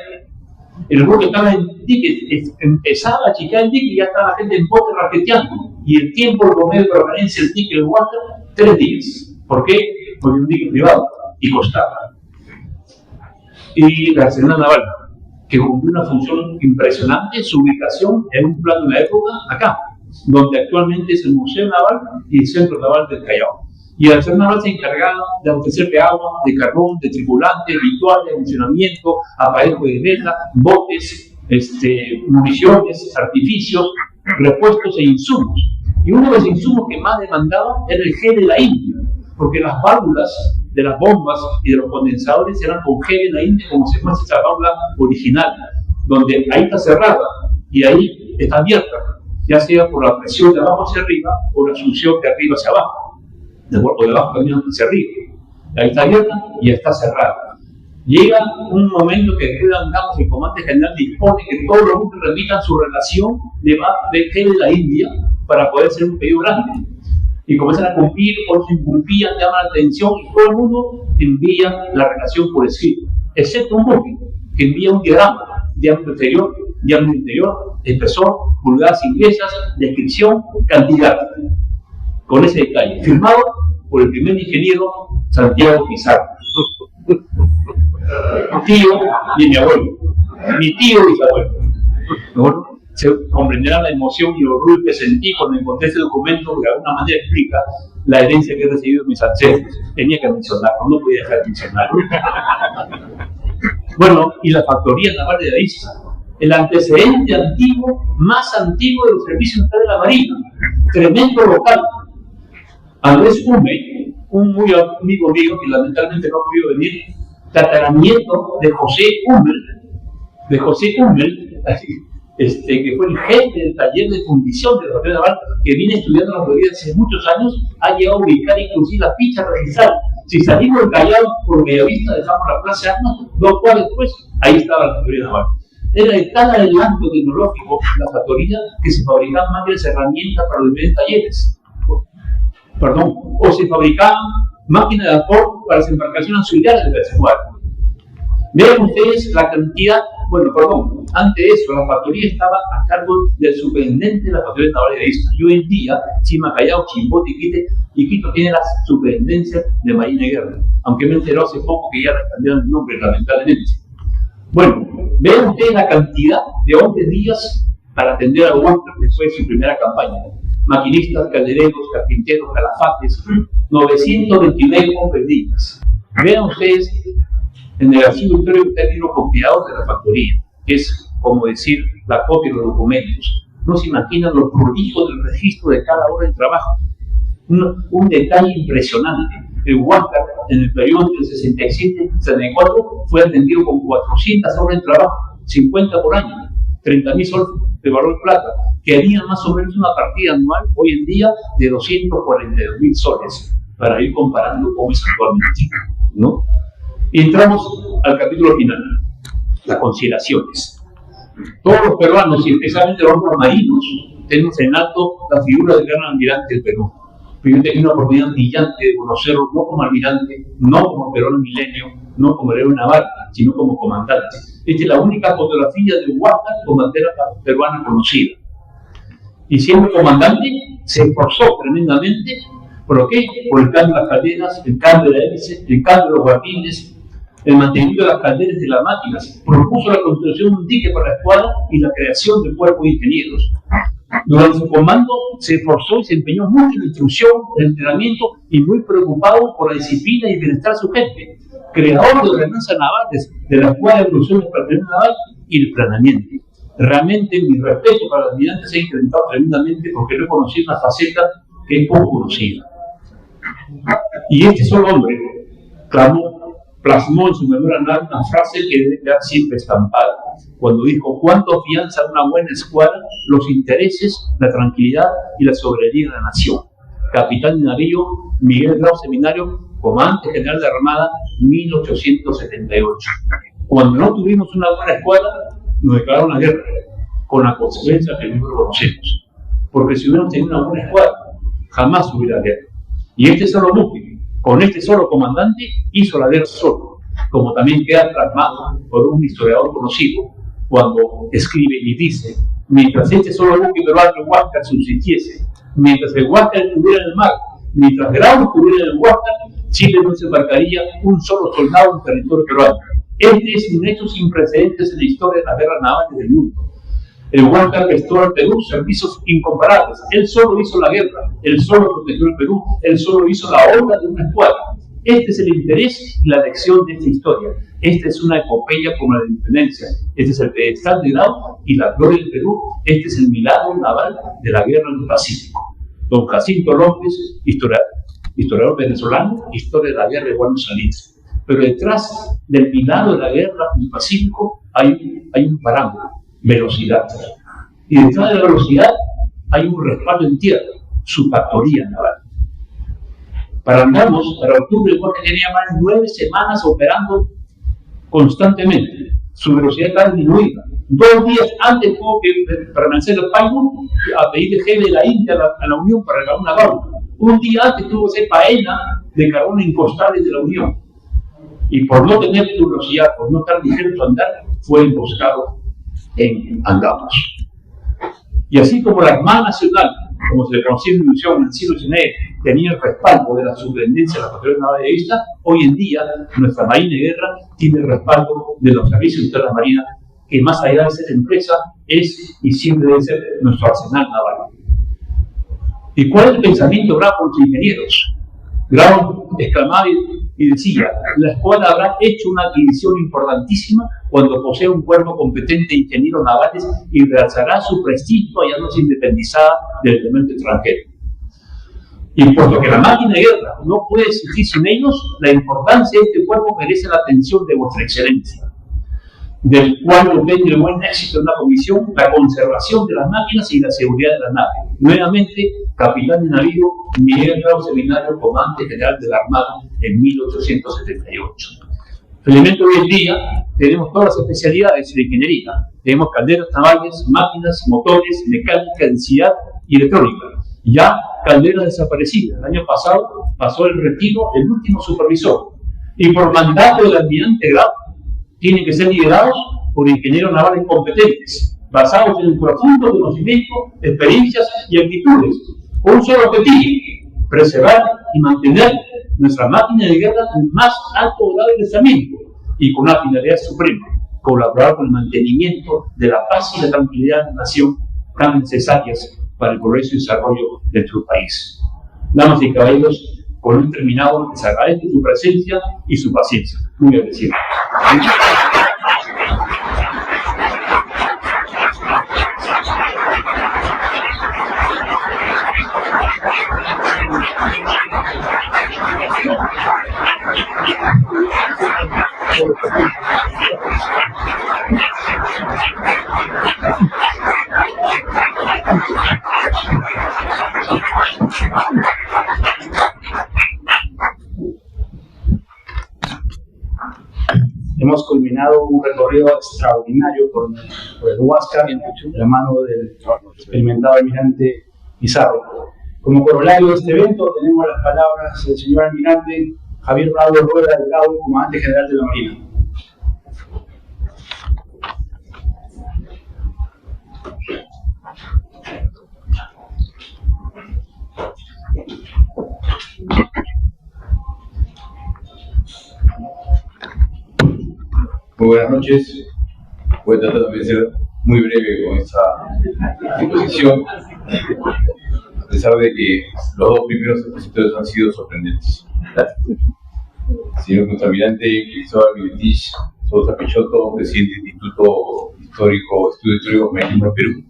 El buque estaba en dique, empezaba a achicar el dique y ya estaba la gente en bote raqueteando. Y el tiempo promedio de permanencia del dique del Huáscar, 3 días. ¿Por qué? Porque un dique privado y costaba. Y la Arsenal Naval, que cumplió una función impresionante, su ubicación en un plano de la época, acá, donde actualmente es el Museo Naval y el Centro Naval del Callao. Y el Arsenal Naval se encargaba de abastecer de agua, de carbón, de tripulantes, rituales, funcionamiento, aparejos de vela, botes, municiones, artificios, repuestos e insumos. Y uno de los insumos que más demandaba era el gel de la India, porque las válvulas de las bombas y de los condensadores eran con gel de la India, como si fuese esa válvula original, donde ahí está cerrada y ahí está abierta, ya sea por la presión de abajo hacia arriba o la succión de arriba hacia abajo. O de abajo también hacia arriba. Ahí está abierta y está cerrada. Llega un momento que después de Angamos, el comandante general dispone que todos los buques remitan su relación de gel de la India para poder hacer un pedido grande. Y comienzan a cumplir, otros incumplían, llaman la atención y todo el mundo envía la relación por escrito, excepto un buque que envía un diagrama, diámetro exterior, diámetro interior, espesor, pulgadas inglesas, descripción, cantidad. Con ese detalle, firmado por el primer ingeniero Santiago Pizarro, tío y mi abuelo, mi tío y bisabuelo. ¿No? Se comprenderá la emoción y el orgullo que sentí cuando encontré este documento, que de alguna manera explica la herencia que he recibido de mis ancestros. Tenía que mencionarlo, no podía dejar de mencionarlo. Bueno, y la factoría naval de la isla, el antecedente antiguo, más antiguo de los servicios militares de la Marina, tremendo local. Andrés Hume, un muy amigo mío que lamentablemente no ha podido venir, tataranieto de José Hummel, de José Hummel, que fue el jefe del taller de fundición de la Factoría Naval, que viene estudiando la Florida hace muchos años, ha llegado a ubicar inclusive la ficha registral. Si salimos del Callao por Bellavista, dejamos la Plaza de Armas, 2 cuadras después, ahí estaba la Factoría Naval. Era de tal adelanto tecnológico la factoría que se fabricaban máquinas y herramientas para los diferentes talleres. O se fabricaban máquinas de vapor para las embarcaciones auxiliares del Venezuela. Vean ustedes la cantidad, antes de eso, la factoría estaba a cargo del superintendente de la Factoría Naval de Isla. Y hoy en día, Chima, Callao, Chimbote y Quito tienen la superintendencia de Marina y Guerra, aunque me enteró hace poco que ya le cambiaron el nombre, lamentablemente. Bueno, vean ustedes la cantidad de hombres días para atender a Huáscar después de su primera campaña. Maquinistas, caldereros, carpinteros, calafates, 929 hombres días. Vean ustedes en el archivo histórico está el libro copiador de la factoría, que es como decir la copia de los documentos. No se imaginan los prolijos del registro de cada hora de trabajo. Un detalle impresionante. El Huáscar, en el periodo entre el 67 y 74, fue atendido con 400 horas de trabajo, 50 por año, 30.000 soles de valor de plata, que haría más o menos una partida anual hoy en día de 242.000 soles, para ir comparando cómo es actualmente, ¿no? Y entramos al capítulo final, las consideraciones. Todos los peruanos, y especialmente los hombres marinos, tenemos en alto la figura del gran almirante del Perú. Pero yo tengo una oportunidad brillante de conocerlo no como almirante, no como Perón Milenio, no como héroe naval, sino como comandante. Esta es la única fotografía de Huáscar como bandera peruana conocida. Y siendo comandante, se esforzó tremendamente. ¿Por qué? Por el cambio de las calderas, el cambio de la hélice, el cambio de los guardines, el mantenimiento de las calderas y de las máquinas. Propuso la construcción de un dique para la escuadra y la creación del cuerpo de ingenieros. Durante su comando se esforzó y se empeñó mucho en la instrucción, el entrenamiento y muy preocupado por la disciplina y el bienestar de su gente. Creador de ordenanzas navales, de la Escuela de Evolución del Planeamiento Naval y el planeamiento. Realmente mi respeto para los almirantes se ha incrementado tremendamente porque lo he conocido en una faceta que es poco conocida. Y este solo hombre plasmó en su memoria naval una frase que debe quedar siempre estampada, cuando dijo: ¿cuánto afianza una buena escuadra los intereses, la tranquilidad y la soberanía de la nación? Capitán de navío Miguel Grau Seminario, comandante general de Armada, 1878. Cuando no tuvimos una buena escuadra, nos declararon la guerra, con la consecuencia que no conocemos. Porque si hubiéramos tenido una buena escuadra, jamás hubiera guerra. Y este solo buque, con este solo comandante, hizo la guerra solo, como también queda plasmado por un historiador conocido, cuando escribe y dice: mientras este solo buque peruano Huáscar subsistiese, mientras el Huáscar estuviera en el mar, mientras Grau estuviera en el Huáscar, Chile no desembarcaría un solo soldado en territorio peruano. Este es un hecho sin precedentes en la historia de las guerras navales del mundo. El Huáscar prestó al Perú servicios incomparables. Él solo hizo la guerra, él solo protegió el Perú, él solo hizo la obra de una escuadra. Este es el interés y la lección de esta historia. Esta es una epopeya como la de la independencia. Este es el pedestal de Grau y la gloria del Perú. Este es el milagro naval de la guerra en el Pacífico. Don Jacinto López, historiador venezolano, historia de la guerra de Buenos Aires. Pero detrás del milagro de la guerra en el Pacífico hay un parámetro: velocidad. Y detrás de la velocidad hay un respaldo en tierra, su factoría naval. Para octubre, el buque tenía más de 9 semanas operando constantemente. Su velocidad está disminuida. 2 días antes tuvo que permanecer el Paimon a pedirle jefe de la India a la Unión para regalar una válvula. Un día antes tuvo que hacer faena de carbón en costales de la Unión. Y por no tener su velocidad, por no estar ligero en su andar, fue emboscado en Angamos. Y así como la Armada Nacional, como se le conocía en ilusión en el siglo XIX, tenía el respaldo de la superintendencia de la Factoría Naval de Isla, hoy en día nuestra Marina de Guerra tiene el respaldo de los servicios de la Marina, que más allá de ser empresa, es y siempre debe ser nuestro arsenal naval. ¿Y cuál es el pensamiento de Grau por los ingenieros? Grau exclamaba y decía: la escuadra habrá hecho una adquisición importantísima cuando posea un cuerpo competente de ingenieros navales y realzará su prestigio hallándose independizada del elemento extranjero. Y puesto que la máquina de guerra no puede existir sin ellos, la importancia de este cuerpo merece la atención de vuestra excelencia. del cual depende el buen éxito de una comisión, la conservación de las máquinas y la seguridad de la nave. Nuevamente, capitán de navío Miguel Bravo Seminario, comandante general de la Armada en 1878. Felizmente hoy en día tenemos todas las especialidades de ingeniería. Tenemos calderas navales, máquinas, motores, mecánica, densidad y electrónica. Ya calderas desaparecidas. El año pasado pasó el retiro el último supervisor. Y por mandato del almirante Grau, tienen que ser liderados por ingenieros navales competentes, basados en un profundo conocimiento, experiencias y actitudes, con un solo objetivo: preservar y mantener nuestra máquina de guerra en más alto grado de lanzamiento y con una finalidad suprema: colaborar con el mantenimiento de la paz y la tranquilidad de la nación, tan necesarias para el progreso y desarrollo de nuestro país. Damas y caballeros, con un terminado, les agradezco su presencia y su paciencia. Muy agradecido. Hemos culminado un recorrido extraordinario por el Huáscar, de la mano del experimentado almirante Pizarro. Como corolario de este evento tenemos las palabras del señor almirante Javier Bravo de Rueda Delgado, comandante general de la Marina. Muy buenas noches. Voy a tratar de ser muy breve con esta exposición, a pesar de que los dos primeros expositores han sido sorprendentes. Señor contraalmirante Cristóbal Militich Sosa Peixoto, presidente del Instituto Histórico, Estudio Histórico Marítimo de Perú.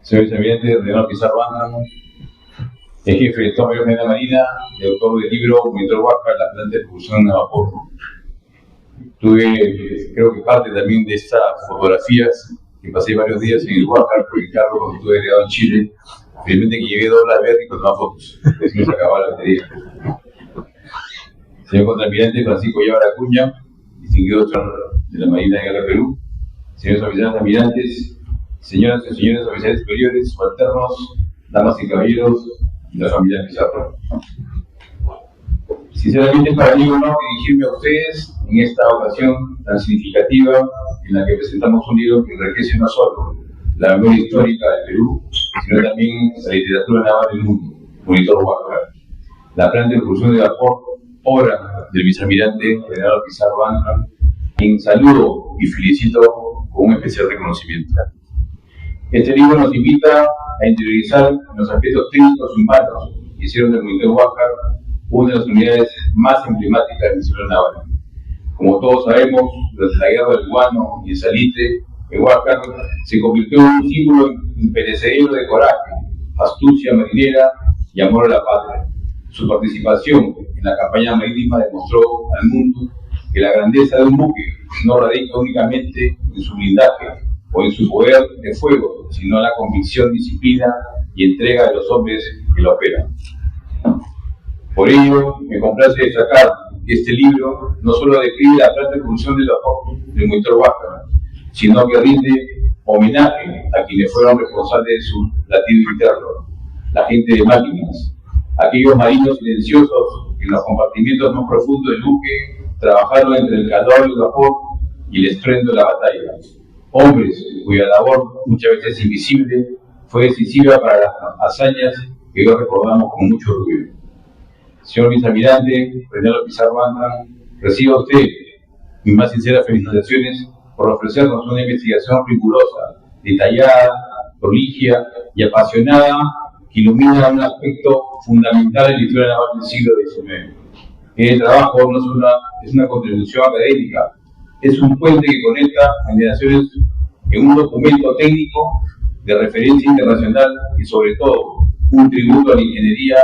Señor vicealmirante Renato Pizarro Andran, el jefe de Estado Mayor de la Marina y autor del libro Monitor Huáscar, la planta de propulsión a vapor. Tuve, creo que parte también de estas fotografías, que pasé varios días en el Huáscar por el carro cuando estuve delegado en Chile. Felizmente que llevé doble a ver y con tomar fotos, así nos acababa la batería. Señor contraalmirante Francisco Llávar Acuña, distinguido doctor de la Marina de Guerra de Perú. Señores oficiales almirantes, señoras y señores oficiales superiores, subalternos, damas y caballeros y la familia Pizarro. Sinceramente, para mí es un honor dirigirme a ustedes en esta ocasión tan significativa en la que presentamos un libro que enriquece no solo la memoria histórica del Perú, sino también la literatura naval del mundo, Monitor Huáscar, la planta de propulsión de vapor, obra del vicealmirante Renato Pizarro Andran, quien saludo y felicito con un especial reconocimiento. Este libro nos invita a interiorizar los aspectos técnicos y humanos que hicieron del Monitor Huáscar una de las unidades más emblemáticas del misionero naval. Como todos sabemos, durante la guerra del Guano y el Salitre, el Huáscar se convirtió en un símbolo imperecedero de coraje, astucia marinera y amor a la patria. Su participación en la campaña marítima demostró al mundo que la grandeza de un buque no radica únicamente en su blindaje o en su poder de fuego, sino en la convicción, disciplina y entrega de los hombres que lo operan. Por ello, me complace destacar que este libro no solo describe la planta de propulsión del vapor del Monitor Huáscar, sino que rinde homenaje a quienes fueron responsables de su latido interno, la gente de máquinas, aquellos marinos silenciosos que en los compartimientos más profundos del buque trabajaron entre el calor del vapor y el estruendo de la batalla. Hombres cuya labor, muchas veces invisible, fue decisiva para las hazañas que hoy recordamos con mucho orgullo. Señor vicealmirante Renato Pizarro Andran, reciba usted mis más sinceras felicitaciones por ofrecernos una investigación rigurosa, detallada, proligia y apasionada que ilumina un aspecto fundamental de la historia naval del siglo XIX. El trabajo no es una contribución académica, es un puente que conecta generaciones en un documento técnico de referencia internacional y sobre todo un tributo a la ingeniería,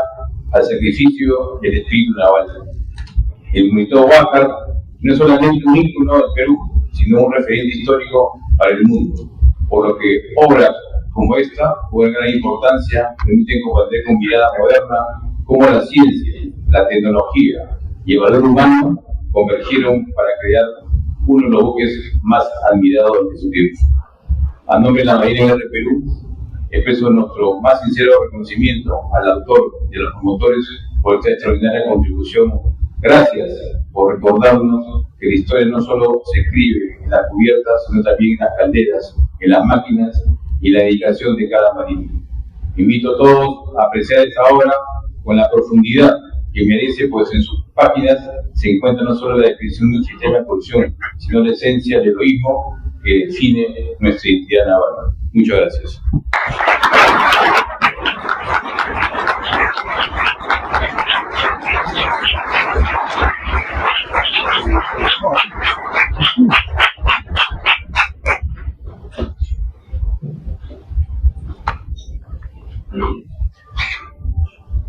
al sacrificio del espíritu naval. El Monitor Huáscar no es solamente un ícono del Perú, sino un referente histórico para el mundo, por lo que obras como esta, con gran importancia, permiten comprender con mirada moderna cómo la ciencia, la tecnología y el valor humano convergieron para crear uno de los buques más admirados de su tiempo. A nombre de la Marina Guerra del Perú, expreso nuestro más sincero reconocimiento al autor y a los promotores por esta extraordinaria contribución. Gracias por recordarnos que la historia no solo se escribe en las cubiertas, sino también en las calderas, en las máquinas y la dedicación de cada marino. Invito a todos a apreciar esta obra con la profundidad que merece, pues en sus páginas se encuentra no solo la descripción de un sistema de producción, sino la esencia del heroísmo que define nuestra identidad naval. Muchas gracias.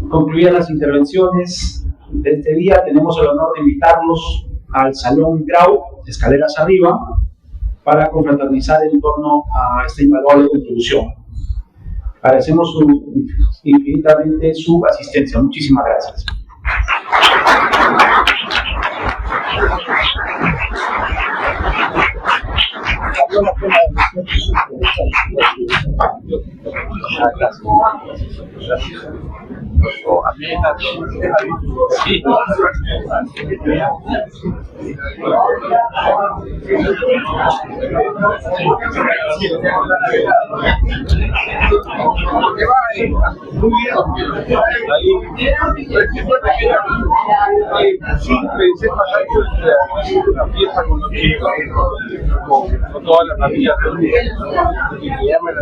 Concluidas las intervenciones de este día, tenemos el honor de invitarlos al Salón Grau, escaleras arriba, para confraternizar en torno a esta invaluable contribución. Agradecemos infinitamente su asistencia. Muchísimas gracias. Pensé pasar la fiesta con los chicos, con todas las familias y que ya me la